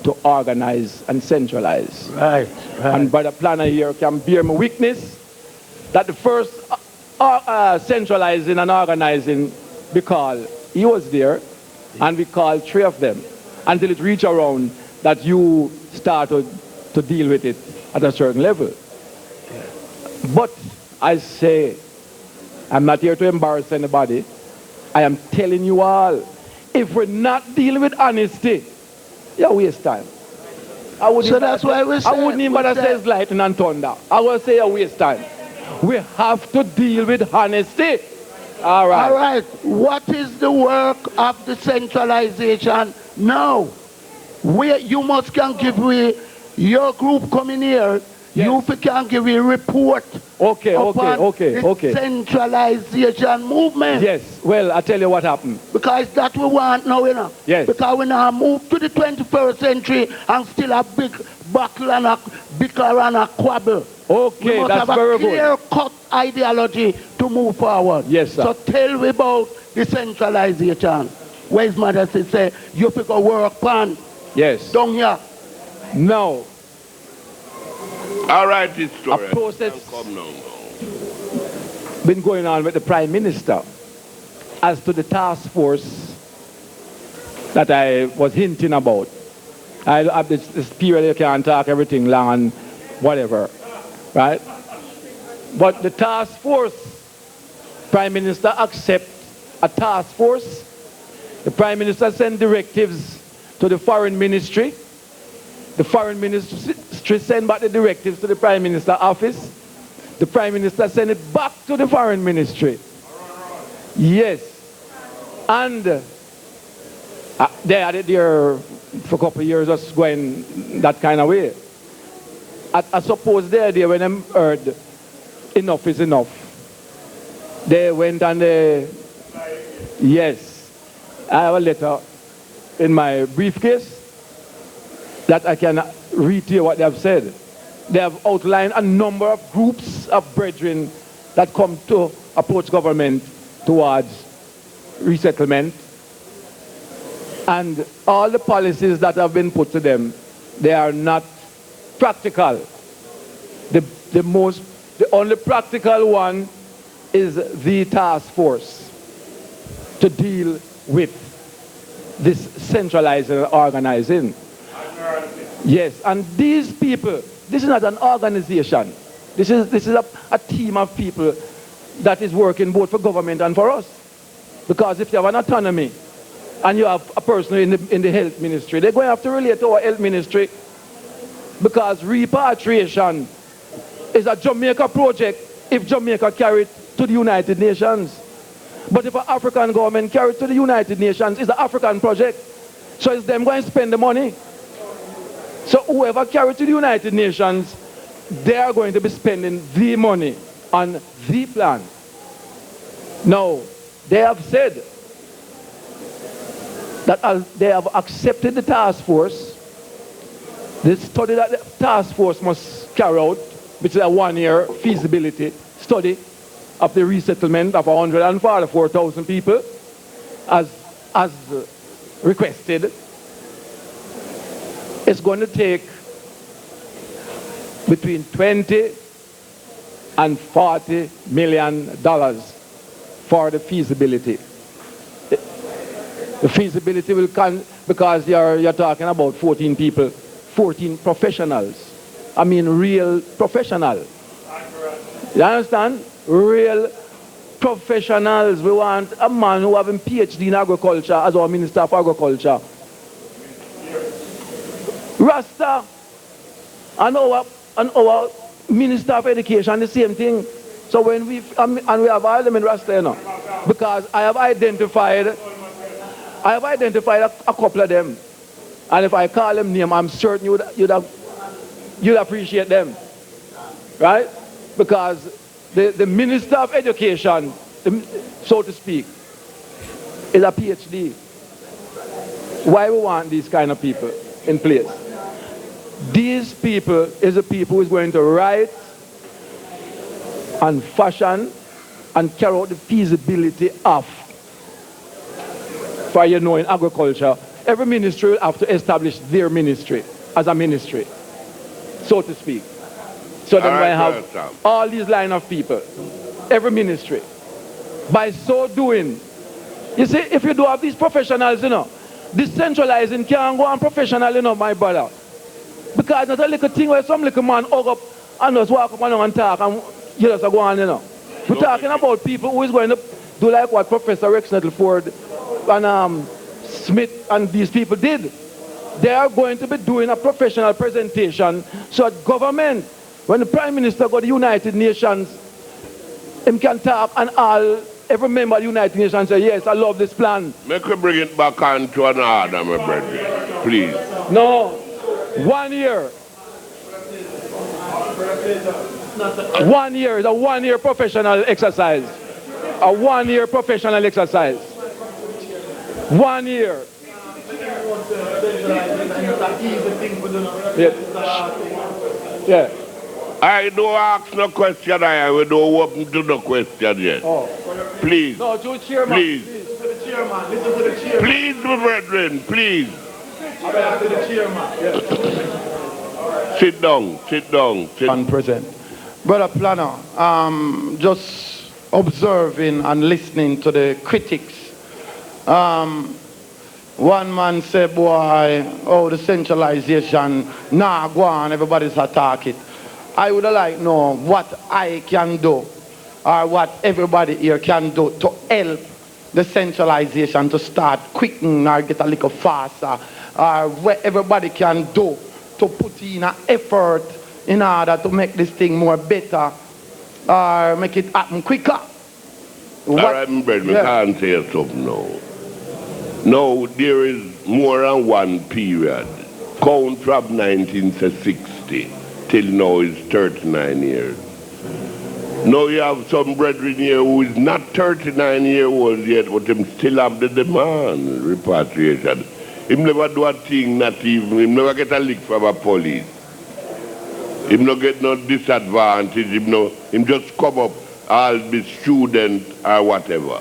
to organize and centralize. Right. And Brother Planner here can bear me witness that the first centralizing and organizing, because he was there, and we called 3 of them, until it reached around that you started to deal with it at a certain level. But I say, I'm not here to embarrass anybody. I am telling you all, if we're not dealing with honesty, you waste time. So that's why we say, I wouldn't even bother say it's lightning and thunder. I will say you waste time. We have to deal with honesty. All right. all right, what is the work of the centralization now? You must can give me your group coming here. Yes. You can give me a report. Okay. The centralization movement. Yes. Well, I tell you what happened. Because that we want now, you know. Yes. Because we now move to the 21st century and still a big battle and a bicker and a quabble. Okay, we must that's have very a clear-cut ideology to move forward. Yes, sir. So tell me about the centralization. where his mother say, you pick a work plan Yes. down here. Now, All right, historian. a process Come now. been going on with the Prime Minister as to the task force that I was hinting about. I have this period you can't talk everything long and whatever, right? But the task force, Prime Minister accept a task force. The Prime Minister send directives to the Foreign Ministry. The Foreign Ministry send back the directives to the Prime Minister office. The Prime Minister send it back to the Foreign Ministry. Yes. And they had it there for a couple of years, just going that kind of way. I suppose the idea when them heard enough is enough, they went and yes, I have a letter in my briefcase that I can read to you what they have said. They have outlined a number of groups of brethren that come to approach government towards resettlement. And all the policies that have been put to them, they are not practical. The only practical one is the task force to deal with this centralizing and organizing. Yes, and these people, this is not an organization. This is a team of people that is working both for government and for us. Because if you have an autonomy and you have a person in the health ministry, they're going to have to relate to our health ministry, because repatriation is a Jamaica project if Jamaica carry it to the United Nations. But if an African government carry it to the United Nations, it's an African project. So it's them going to spend the money. So whoever carry it to the United Nations, they are going to be spending the money on the plan. Now, they have said that they have accepted the task force. The study that the task force must carry out, which is a 1-year feasibility study of the resettlement of 144,000 people, as requested, it's going to take between $20 and $40 million for the feasibility. The feasibility will come because you're talking about 14 people, 14 professionals. I mean real professionals. You understand? Real professionals. We want a man who has a PhD in agriculture as our Minister of Agriculture. Rasta and our Minister of Education, the same thing. So when we have all them in Rasta, you know, because I have identified a couple of them, and if I call them name, I'm certain you'd appreciate them, right? Because the Minister of Education, so to speak, is a PhD. Why we want these kind of people in place? These people is the people who is going to write and fashion and carry out the feasibility of. For you know, in agriculture, every ministry will have to establish their ministry as a ministry, so to speak. So then we have all these line of people, every ministry. By so doing, you see, if you do have these professionals, you know, decentralizing can't go on professional, you know, my brother. Because not a little thing where some little man hug up and just walk up and talk and you just go on, you know. We're talking about people who is going to do like what Professor Rex Nettleford and Smith and these people did. They are going to be doing a professional presentation so that government, when the Prime Minister go to the United Nations, him can talk and every member of the United Nations say, yes, I love this plan. Make we bring it back on to an order, my brother, please. No. 1 year. 1 year is a 1 year professional exercise. A 1 year professional exercise. 1 year. Yeah. I don't ask no question, I will don't open to the question yet. Oh. Please. No, to chairman. Please. Please. chairman. Listen to the chairman. Please, my brethren, please. To the chairman. Yes. Sit down, sit down. Present. Brother Planner, just observing and listening to the critics. One man said, boy, oh, the centralization, nah, go on, everybody's attack it. I would like to know what I can do, or what everybody here can do to help the centralization to start quickening or get a little faster, or what everybody can do to put in an effort in order to make this thing more better, or make it happen quicker. All right, my brother, I can't say something now. Now, there is more than one period. Count from 1960 till now is 39 years. Now you have some brethren here who is not 39 years old yet, but him still have the demand, repatriation. Him never do a thing, not even, him never get a lick from a police. Him no get no disadvantage, him just come up, I'll be student or whatever.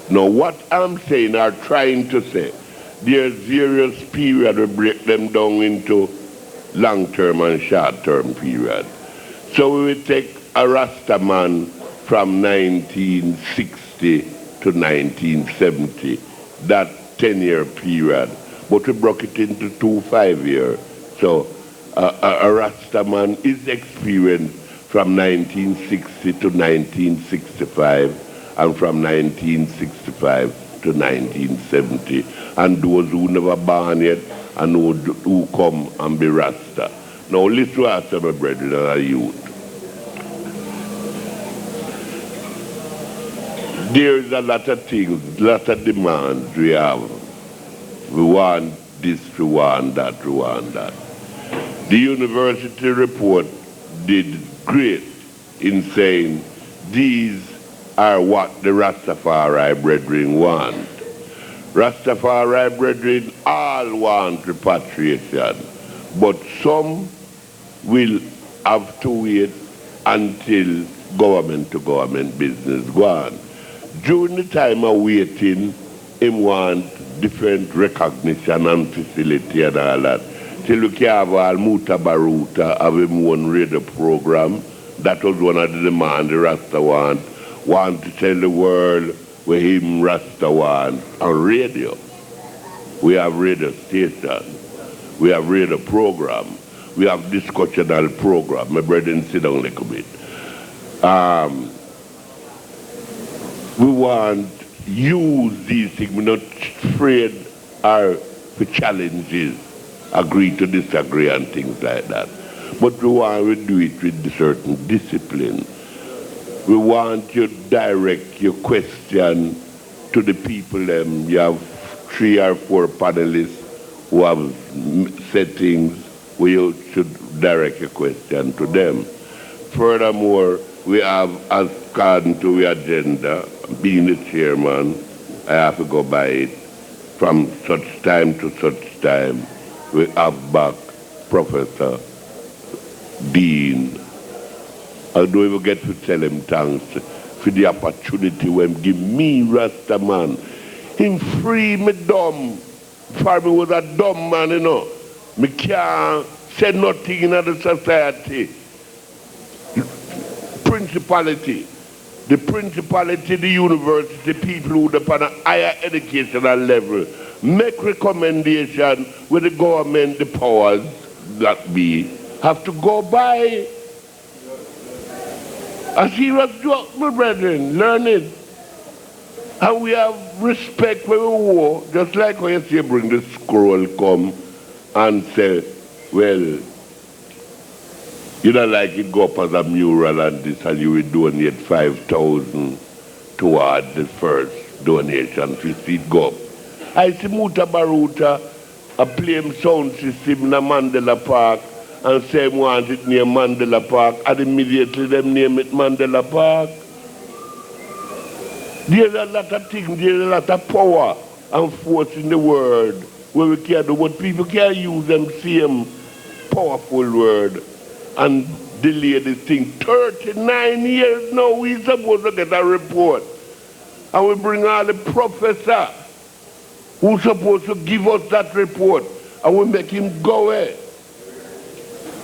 Now what I'm saying or trying to say, there's various periods we break them down into long-term and short-term period. So we will take a Rasta man from 1960 to 1970, that 10-year period, but we broke it into 2 5-year. So a Rasta man is experienced from 1960 to 1965, and from 1965 to 1970, and those who never born yet and who come and be Rasta. Now listen to us, my brethren and our youth. There is a lot of things, a lot of demands we have. We want this, we want that, we want that. The university report did great in saying these are what the Rastafari brethren want. Rastafari brethren all want repatriation, but some will have to wait until government-to-government business go on. During the time of waiting, him want different recognition and facility and all that. Till we can have all Muta Baruta, have him one radio program. That was one of the demands the Rasta want to tell the world where him Rasta want on radio. We have radio station, we have radio program, we have discussional program. My brethren, sit down a little bit. We want use these things, we're not afraid or for challenges, agree to disagree and things like that. But we want to do it with certain discipline. We want you to direct your question to the people. You have 3 or 4 panelists who have settings where you should direct your question to them. Furthermore, we have, as according to the agenda, being the chairman, I have to go by it. From such time to such time, we have back Professor Dean. I don't even get to tell him thanks for the opportunity when give me Rasta man. Him free me dumb. For me was a dumb man, you know. Me can't say nothing in the society. Principality. The principality, the university, people who are upon a higher educational level, make recommendation with the government, the powers that be, have to go by. A serious job, my brethren, learn it. And we have respect for the war, just like when you see bring the scroll come and say, well, you don't like it go up as a mural and this, and you will donate 5,000 toward the first donation to see it go up. I see Muta Baruta, a play sound system in Mandela Park, and say want it near Mandela Park, and immediately them name it Mandela Park. There's a lot of things, there's a lot of power and force in the world where we can do, but people can't use them same powerful word and delay this thing. 39 years now, we're supposed to get a report. And we bring all the professor who's supposed to give us that report, and we make him go away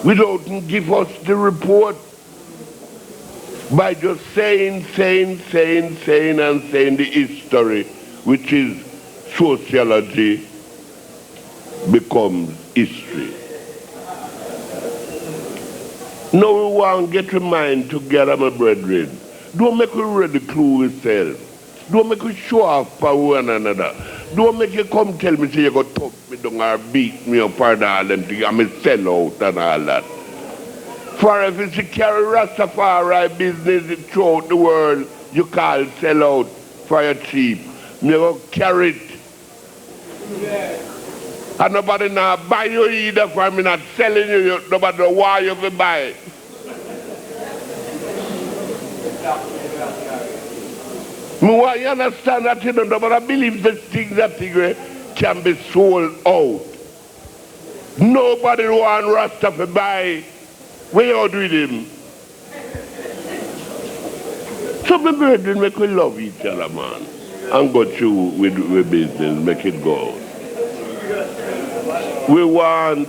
without him give us the report, by just saying the history, which is sociology, becomes history. Now we want to get your mind together, my brethren. Don't make you ridicule yourself. Don't make you show off for one another. Don't make you come tell me say you go talk me down or beat me up or all them things. I'm a sell out and all that. For if it's to carry Rastafari business throughout the world, you call sell out for your cheap. Me go carry it. And nobody now buy you either, for me not selling you, nobody know why you will buy it. Me want you understand that you know, nobody believe this thing that thing can be sold out. Nobody want Rasta to buy. What you do with him? So my brethren, make we love each other, man. And go through with business, make it go. We want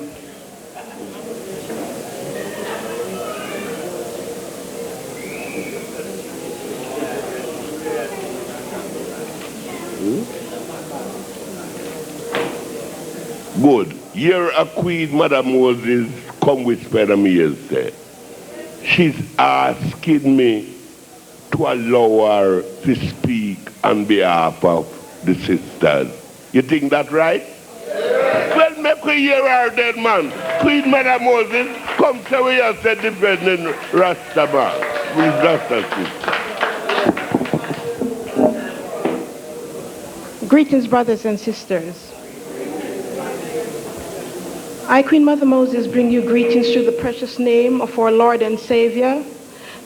good. You're a queen, Mother Moses, come whisper to me yesterday. She's asking me to allow her to speak on behalf of the sisters. You think that right? Well, make we hear her then, man. Queen Mother Moses, come say we have said defending Rastaman. Please, Rasta sister. Greetings, brothers and sisters. I, Queen Mother Moses, bring you greetings through the precious name of our Lord and Savior,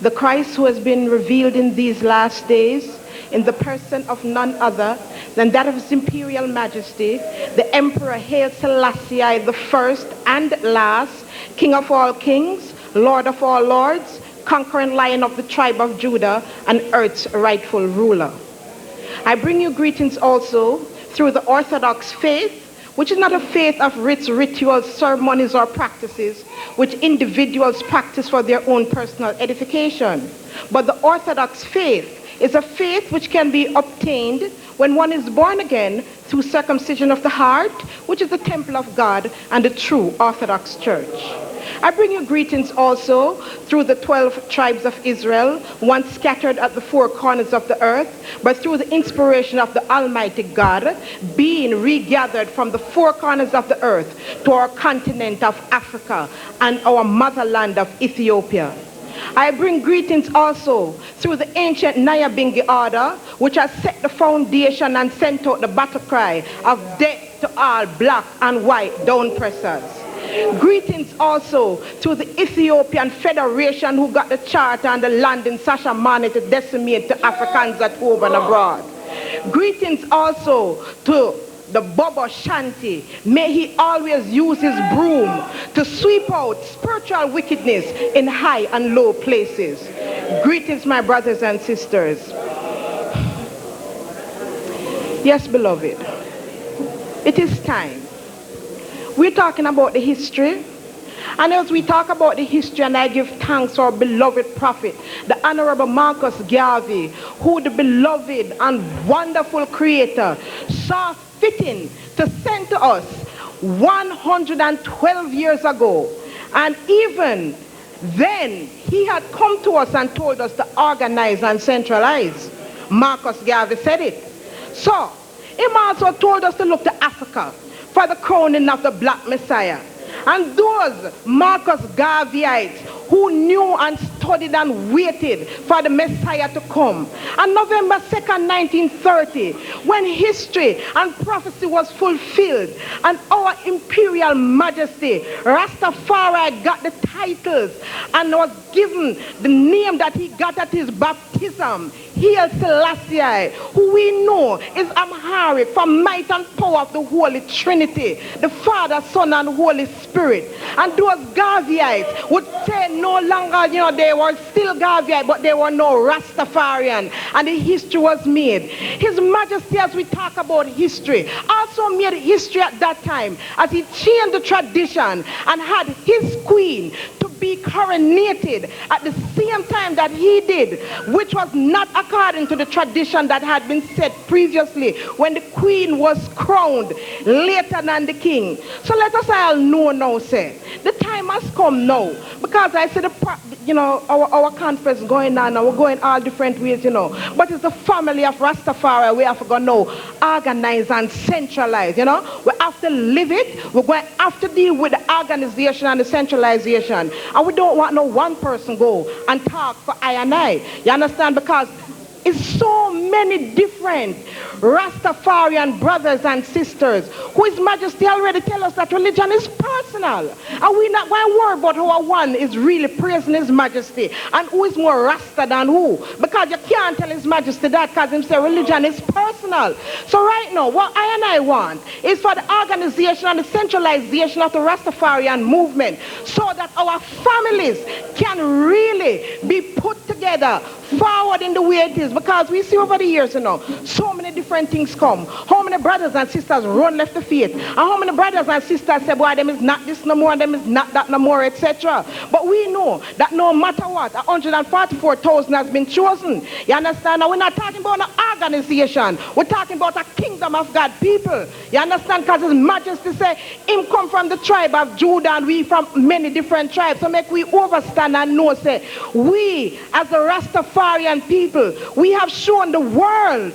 the Christ who has been revealed in these last days in the person of none other than that of His Imperial Majesty, the Emperor Haile Selassie I, the first and last, King of all kings, Lord of all lords, conquering Lion of the tribe of Judah, and earth's rightful ruler. I bring you greetings also through the Orthodox faith, which is not a faith of rites, rituals, ceremonies, or practices which individuals practice for their own personal edification. But the Orthodox faith is a faith which can be obtained when one is born again through circumcision of the heart, which is the temple of God and the true Orthodox Church. I bring you greetings also through the 12 tribes of Israel, once scattered at the four corners of the earth, but through the inspiration of the Almighty God, being regathered from the four corners of the earth to our continent of Africa and our motherland of Ethiopia. I bring greetings also through the ancient Nyabingi order, which has set the foundation and sent out the battle cry of death to all black and white downpressers. Greetings also to the Ethiopian Federation, who got the charter and the land in Sashamane to decimate the Africans at home and abroad. Greetings also to the Bobo Shanti. May he always use his broom to sweep out spiritual wickedness in high and low places. Greetings, my brothers and sisters. Yes, beloved, it is time. We're talking about the history, and as we talk about the history, and I give thanks to our beloved prophet, the Honorable Marcus Garvey, who the beloved and wonderful creator saw fitting to send to us 112 years ago. And even then, he had come to us and told us to organize and centralize. Marcus Garvey said it. So, he also told us to look to Africa for the crowning of the Black Messiah. And those Marcus Garveyites who knew and studied and waited for the Messiah to come. On November 2nd, 1930, when history and prophecy was fulfilled, and our Imperial Majesty, Rastafari, got the titles and was given the name that he got at his baptism, Haile Selassie, who we know is Amharic for might and power of the Holy Trinity, the Father, Son, and Holy Spirit. And those Garveyites would say no longer, they were still Garvey, but they were no Rastafarian. And the history was made. His Majesty, as we talk about history, also made history at that time as he changed the tradition and had his queen to be coronated at the same time that he did, which was not according to the tradition that had been set previously when the queen was crowned later than the king. So let us all know now, say, the time has come now, because I said, our conference going on and we're going all different ways, but it's the family of Rastafari we have to go now, organize and centralize, we have to live it. We're going to have to deal with the organization and the centralization, and we don't want no one person go and talk for I and I, you understand, because it's so many different Rastafarian brothers and sisters who His Majesty already tell us that religion is personal. And we're not going to worry about how one is really praising His Majesty and who is more Rasta than who. Because you can't tell His Majesty that, because Him say religion is personal. So right now, what I and I want is for the organization and the centralization of the Rastafarian movement so that our families can really be put together forward in the way it is, because we see over the years, so many different things come. How many brothers and sisters run left the faith, and how many brothers and sisters say, boy, them is not this no more, and them is not that no more, etc. But we know that no matter what, 144,000 has been chosen. You understand? And we're not talking about an organization. We're talking about a kingdom of God people. You understand? Because His Majesty say Him come from the tribe of Judah, and we from many different tribes. So make we overstand and know, say, we as the Rastafarian people, we have shown the world,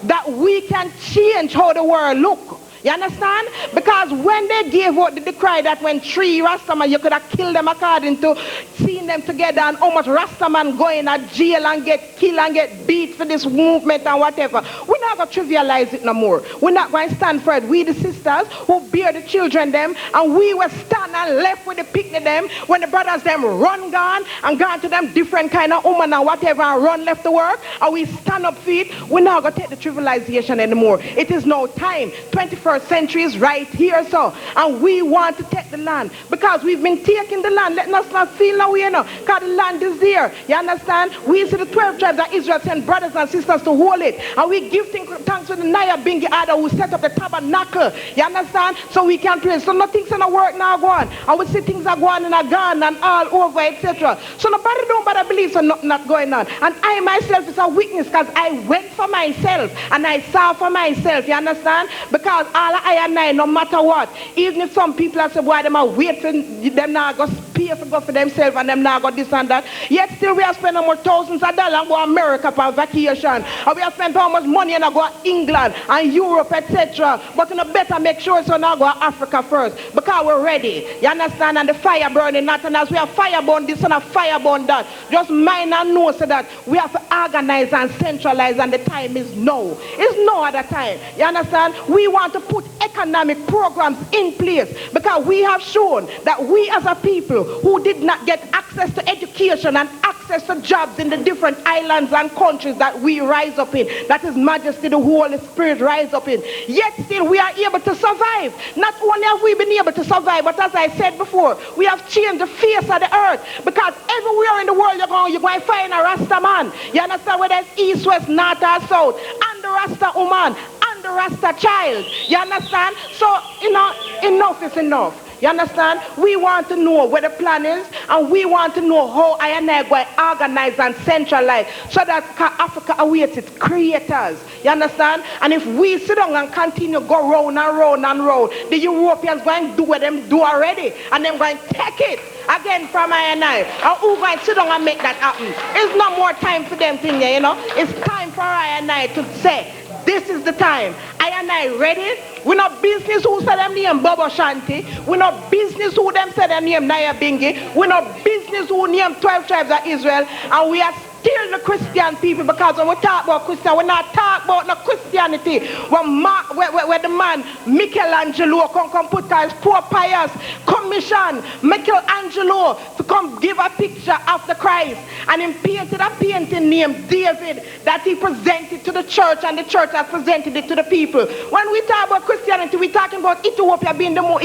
that we can change how the world look. You understand? Because when they gave out the decree that when 3 Rastaman, you could have killed them according to seeing them together, and how much Rastaman go in a jail and get killed and get beat for this movement and whatever. We're not going to trivialize it no more. We're not going to stand for it. We the sisters who bear the children them, and we will stand and left with the picnic them when the brothers them run gone and gone to them different kind of woman and whatever and run left to work, and we stand up feet. We're not going to take the trivialization anymore. It is no time. 21st century is right here, so, and we want to take the land because we've been taking the land. Let us not feel no way, because the land is there. You understand? We see the 12 tribes of Israel send brothers and sisters to hold it, and we give thanks to the Naya Bingi Ada who set up the tabernacle. You understand? So we can pray. So nothing's in the work now go on, and we see things are going and are gone and all over, etc. So nobody don't bother believe so nothing not going on. And I myself is a witness, because I went for myself and I saw for myself. You understand? Because all I and I, no matter what, even if some people have said, boy, them are waiting, them now go pay for go for themselves and them now go this and that, yet still we are spending more thousands of dollars and go to America for vacation, and we have spent how much money and go to England and Europe, etc. But you better make sure so now go to Africa first, because we're ready. You understand? And the fire burning not, and as we have fire burn this and a fire burn that, just mind and know so that we have to organize and centralize, and the time is now. It's no other time. You understand? We want to put economic programs in place, because we have shown that we as a people who did not get access to education and access to jobs in the different islands and countries that we rise up in, that His Majesty the Holy Spirit rise up in, yet still we are able to survive. Not only have we been able to survive, but as I said before, we have changed the face of the earth, because everywhere in the world you're going to find a Rasta man. You understand? Whether it's east, west, north or south, and the Rasta woman, the Rasta child. You understand? So, enough is enough. You understand? We want to know where the plan is, and we want to know how I and I going to organize and centralize so that Africa awaits its creators. You understand? And if we sit down and continue go round and round and round, the Europeans going to do what them do already, and them going to take it again from I and I. And who going to sit down and make that happen? It's not more time for them thing, It's time for I and I to say, this is the time. I and I ready. We're not business who say them name Bobo Shanti. We're not business who them say them name Naya Bingi. We're not business who name 12 tribes of Israel. And we are steal the Christian people, because when we talk about Christian, we're not talking about no Christianity. Where the man Michelangelo come put his poor pious commission Michelangelo to come give a picture of the Christ, and he painted a painting named David that he presented to the church, and the church has presented it to the people. When we talk about Christianity, we're talking about Ethiopia being the most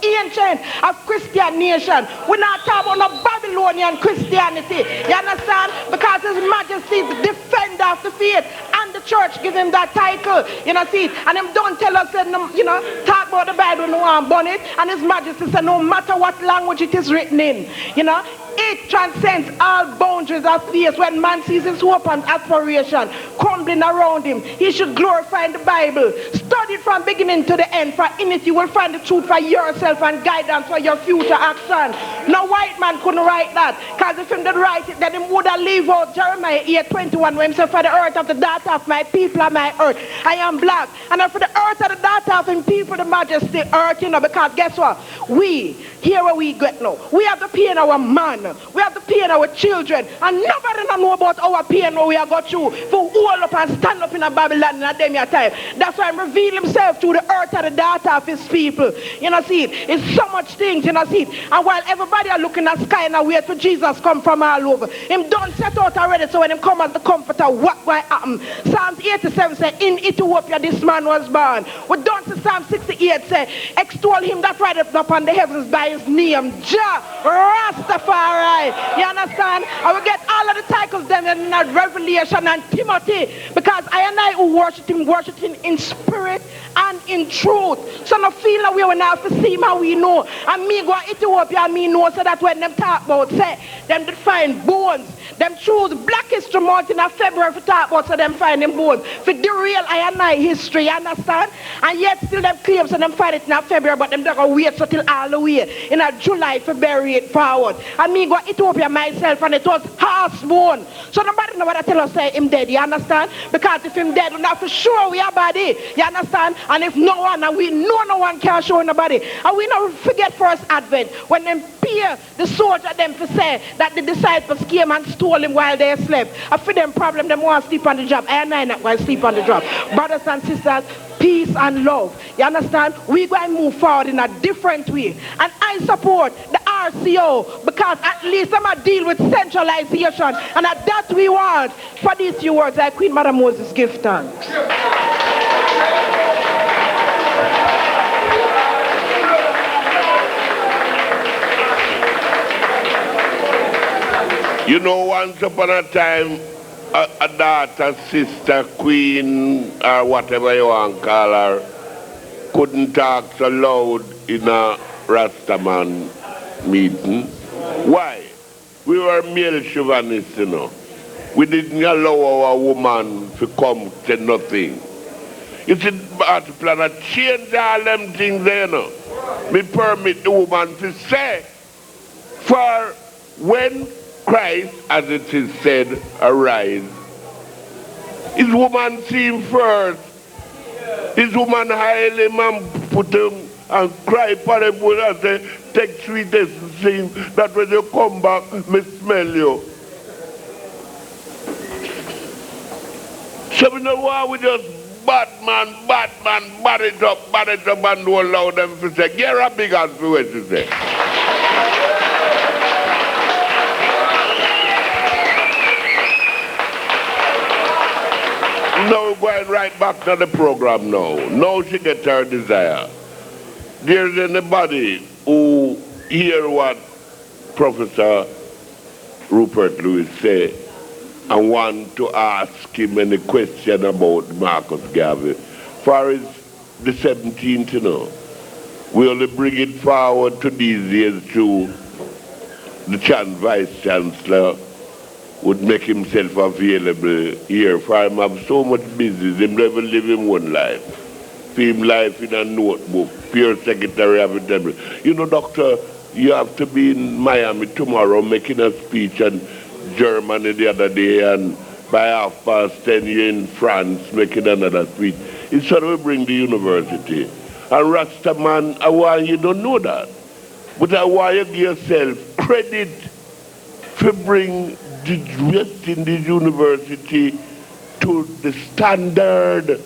ancient of Christian nation. We're not talking about no Babylonian Christianity. You understand? Because His Majesty is the defender of the faith, and the church give him that title. You know, see? And him don't tell us, you know, talk about the Bible, no one burn it. And His Majesty said, no matter what language it is written in, you know, it transcends all boundaries of faith. When man sees his hope and aspiration crumbling around him, he should glorify the Bible. Study it from beginning to the end, for in it you will find the truth for yourself and guidance for your future action. No white man couldn't write that, because if he did write it, then he would have leave out Jeremiah 8:21, when he said, for the earth of the daughter of my people are my earth, I am black. And for the earth of the daughter of his people, the majesty earth, you know, because guess what? We, here where we get now, we have to pay in our man. We have to pay in our children, and nobody don't know about our pain what we have got through for hold up and stand up in a Babylon in a them time. That's why He revealed Himself to the earth and the data of His people. You know, see, it's so much things, you know, see. And while everybody are looking at sky and wait for Jesus come from all over, Him done set out already, so when Him come as the comforter, what will happen? Psalms 87 say, in Ethiopia this man was born. We done to Psalm 68 say, extol Him that rideth up on the heavens by His name, RASTAFARI. You understand? I will get all of the titles then in Revelation and Timothy, because I and I who worship Him in spirit and in truth. So no feel that we will not have to see Him how we know. And me go to Ethiopia and me know, so that when them talk about, say, them to find bones, them choose Black History Month in February to talk about, so them find them bones. For the real I and I history, you understand? And yet still them claim, so them find it in February, but them don't go wait so till all the way in July to bury it forward. And me go to Ethiopia myself, and it was horse bone. So nobody know what I tell us, say him dead, you understand? Because if him dead, we not for sure we are body, you understand? And if no one, and we know no one can show nobody. And we not forget first Advent, when them peer the soldier them to say that the disciples came and stole him while they slept. And for them problem, them want to sleep on the job. I not want to sleep on the job. Brothers and sisters, peace and love. You understand? We're going to move forward in a different way. And I support the RCO, because at least I'm going to deal with centralization. And at that we want. For these few words, I Queen Mother Moses give thanks. You know, once upon a time, a daughter, sister, queen, or whatever you want to call her, couldn't talk so loud in a Rastaman meeting. Why? We were male chauvinists, you know. We didn't allow our woman to come to nothing. You see, but plan to change all them things there, you know. We permit the woman to say, for when Christ, as it is said, arise, his woman see him first. His woman hail him and put him and cry for him and say, take sweetest and see him, that when you come back, me smell you. So we know why we just bad it up and don't allow them to say, get a big hand for what you say. Now we're going right back to the program now. Now she gets her desire. There's anybody who hear what Professor Rupert Lewis say and want to ask him any question about Marcus Garvey. Far as the 17th, you know, we only bring it forward to these years through the Vice Chancellor would make himself available here. For him have so much business, him never live him one life. For him life in a notebook, pure secretary of the. You know, doctor, you have to be in Miami tomorrow making a speech in Germany the other day, and by 10:30 you're in France making another speech. It's sort of bring the university. And Rastaman, I want you don't know that. But I want you give yourself credit for bring the West Indies University to the standard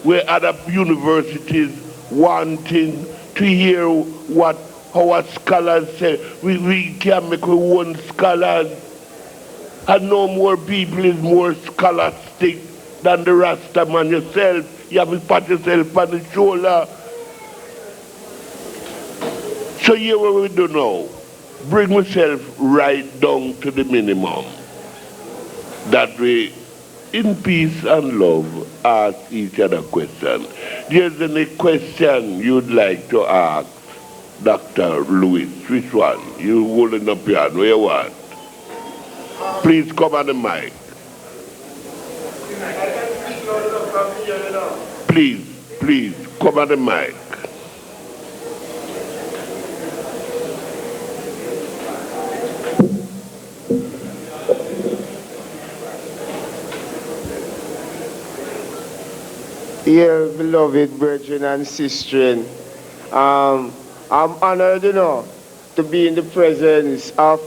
where other universities wanting to hear what our scholars say. We can make our own scholars. And no more people is more scholastic than the Rasta man yourself. You have to pat yourself on the shoulder. So here what we do now, bring myself right down to the minimum. That we, in peace and love, ask each other questions. There's any question you'd like to ask Dr. Lewis? Which one? You holding up your hand, where you want? Please come on the mic. Please, come on the mic. Dear beloved brethren and sistren, I'm honored, to be in the presence of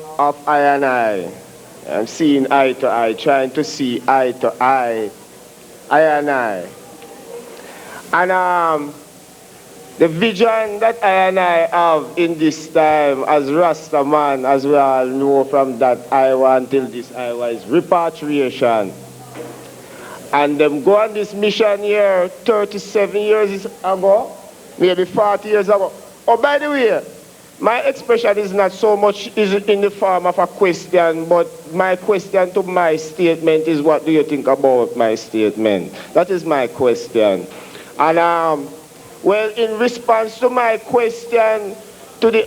I and I. I'm seeing eye to eye, trying to see eye to eye, I and I. And the vision that I and I have in this time as Rasta man, as we all know from that Iowa until this Iowa, is repatriation. And them go on this mission here 37 years ago, maybe 40 years ago. Oh, by the way, my expression is not so much in the form of a question, but my question to my statement is, what do you think about my statement? That is my question. And well, in response to my question to the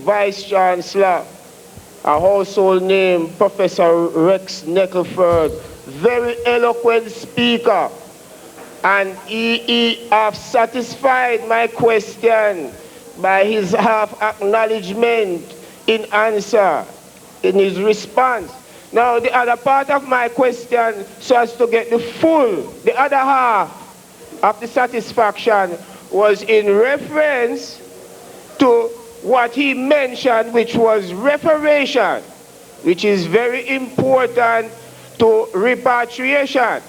Vice Chancellor, a household name, Professor Rex Neckleford, very eloquent speaker, and he have satisfied my question by his half acknowledgement in answer, in his response. Now the other part of my question, so as to get the other half of the satisfaction, was in reference to what he mentioned, which was reparation, which is very important to repatriation.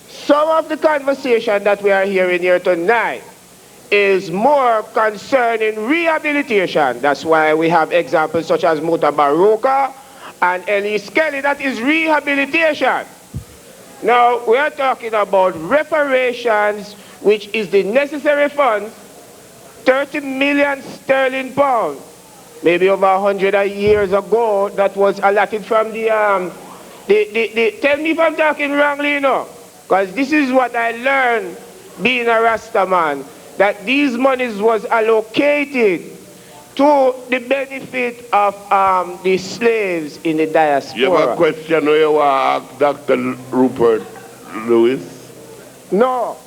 Some of the conversation that we are hearing here tonight is more concerning rehabilitation. That's why we have examples such as Muta Baruka and Elise Kelly. That is rehabilitation. Now we are talking about reparations, which is the necessary funds, 30 million sterling pounds, maybe over 100 years ago, that was allotted from the tell me if I'm talking wrongly, because this is what I learned being a Rasta man, that these monies was allocated to the benefit of the slaves in the diaspora. You have a question where you want to ask Dr. Rupert Lewis? No,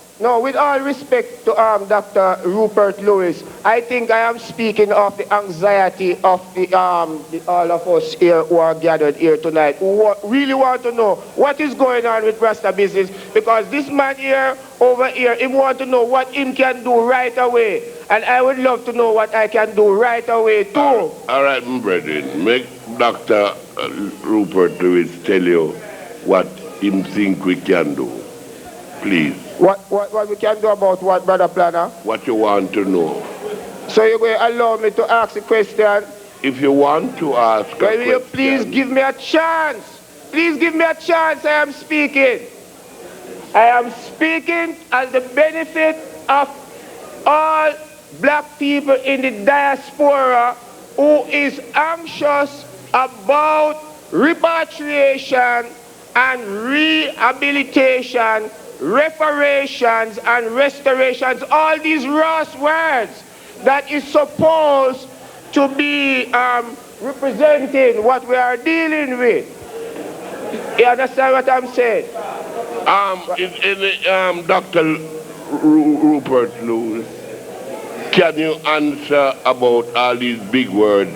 with all respect to Dr. Rupert Lewis, I think I am speaking of the anxiety of the all of us here who are gathered here tonight, who really want to know what is going on with Rasta business, because this man here, over here, he want to know what him can do right away. And I would love to know what I can do right away too. All right, my brethren, make Dr. Rupert Lewis tell you what him think we can do. Please. What we can do about what, Brother Planner? What you want to know. So you're going to allow me to ask a question? If you want to ask a question. Will you please give me a chance? Please give me a chance. I am speaking. I am speaking as the benefit of all black people in the diaspora who is anxious about repatriation and rehabilitation, reparations and restorations, all these Ross words that is supposed to be representing what we are dealing with. You understand what I'm saying? Dr. Rupert Lewis, can you answer about all these big words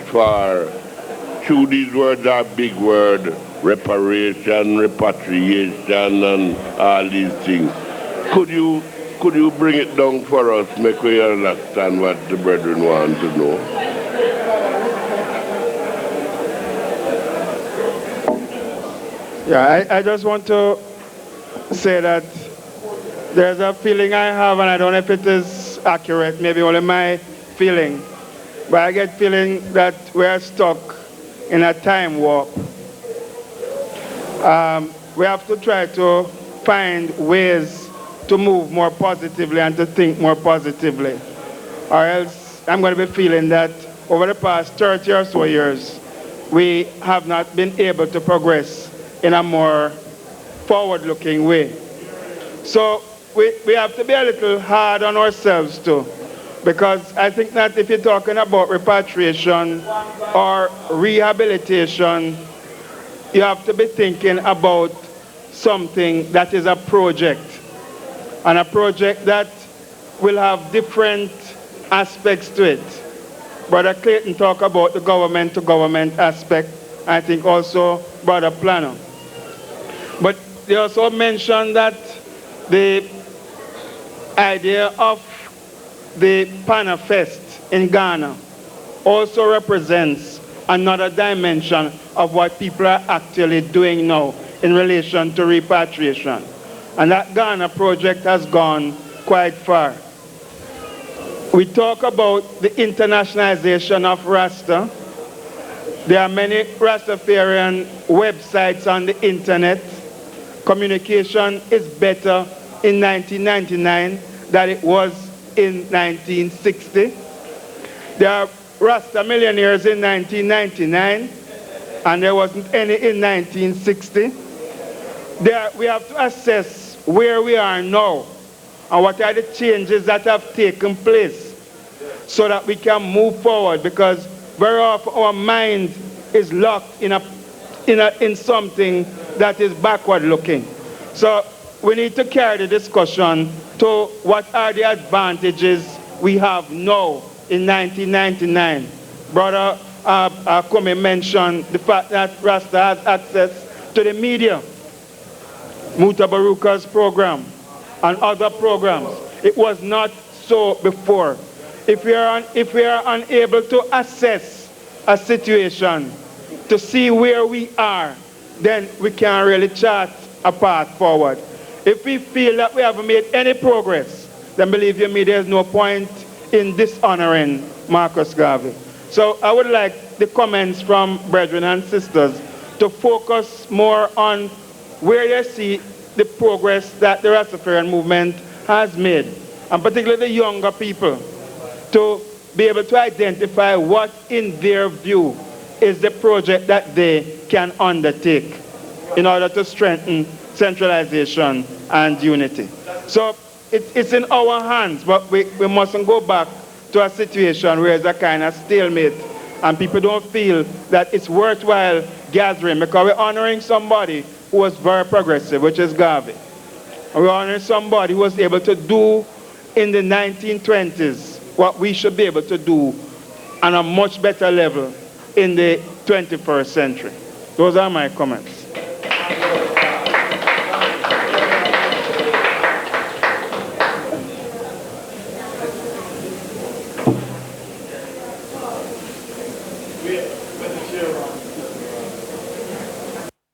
through these words are big words, reparation, repatriation, and all these things. Could you bring it down for us, make we understand what the brethren want to know? Yeah, I just want to say that there's a feeling I have, and I don't know if it is accurate, maybe only my feeling, but I get feeling that we're stuck in a time warp. We have to try to find ways to move more positively and to think more positively, or else I'm going to be feeling that over the past 30 or so years, we have not been able to progress in a more forward-looking way. So we have to be a little hard on ourselves too, because I think that if you're talking about repatriation or rehabilitation, you have to be thinking about something that is a project, and a project that will have different aspects to it. Brother Clayton talked about the government to government aspect. I think also Brother Planner. But they also mentioned that the idea of the Pana Fest in Ghana also represents another dimension of what people are actually doing now in relation to repatriation. And that Ghana project has gone quite far. We talk about the internationalization of Rasta. There are many Rastafarian websites on the internet. Communication is better in 1999 than it was in 1960. There are Rasta millionaires in 1999, and there wasn't any in 1960. We have to assess where we are now and what are the changes that have taken place so that we can move forward, because very often our mind is locked in something that is backward looking. So we need to carry the discussion to what are the advantages we have now in 1999. Brother Kumi mentioned the fact that Rasta has access to the media, Mutabaruka's program and other programs. It was not so before. If we are unable to assess a situation, to see where we are, then we can't really chart a path forward. If we feel that we haven't made any progress, then believe you me, there's no point in dishonoring Marcus Garvey. So I would like the comments from brethren and sisters to focus more on where they see the progress that the Rastafarian movement has made, and particularly the younger people, to be able to identify what, in their view, is the project that they can undertake in order to strengthen centralization and unity. So it's in our hands, but we mustn't go back to a situation where it's a kind of stalemate and people don't feel that it's worthwhile gathering, because we're honoring somebody who was very progressive, which is Garvey. And we're honoring somebody who was able to do in the 1920s what we should be able to do on a much better level in the 21st century. Those are my comments.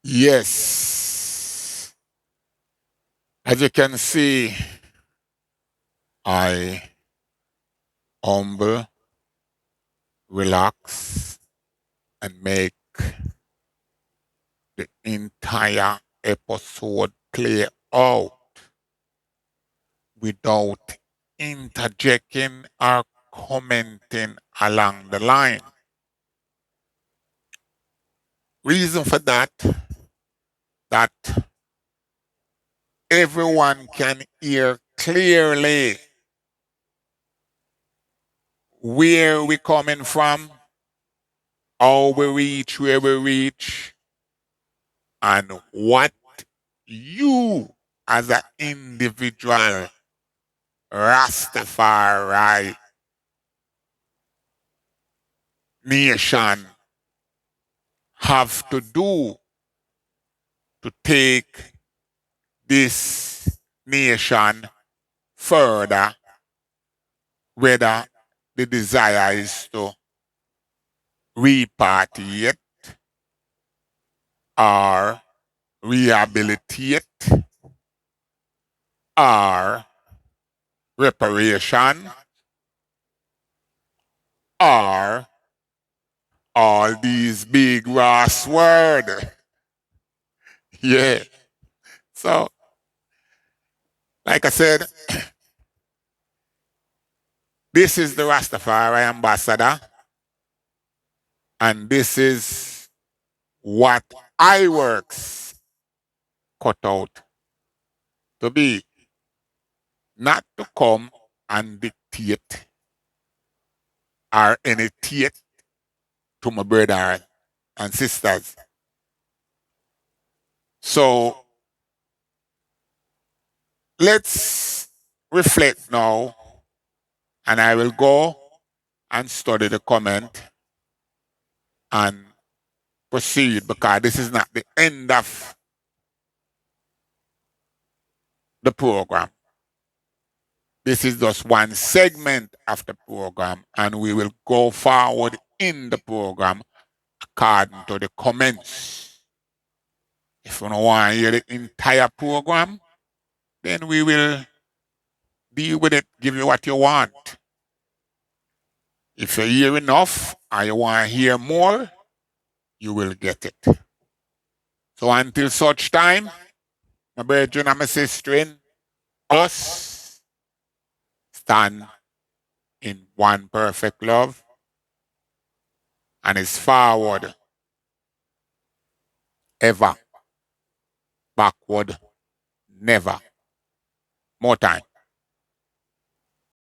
Yes. As you can see, I humble, relax, and make the entire episode play out without interjecting or commenting along the line. Reason for that everyone can hear clearly where we coming from, how we reach where we reach, and what you as an individual Rastafari nation have to do to take this nation further, whether the desire is to repatriate or rehabilitate, or reparation, or all these big Ross word. Yeah. So, like I said, this is the Rastafari ambassador, and this is what I works cut out to be. Not to come and dictate or imitate to my brother and sisters. So let's reflect now, and I will go and study the comment and proceed, because this is not the end of the program. This is just one segment of the program, and we will go forward in the program according to the comments. If you don't want to hear the entire program, then we will deal with it, give you what you want. If you hear enough or you want to hear more, you will get it. So until such time, my brethren and my sister, us stand in one perfect love, and is forward ever, backward never. More time.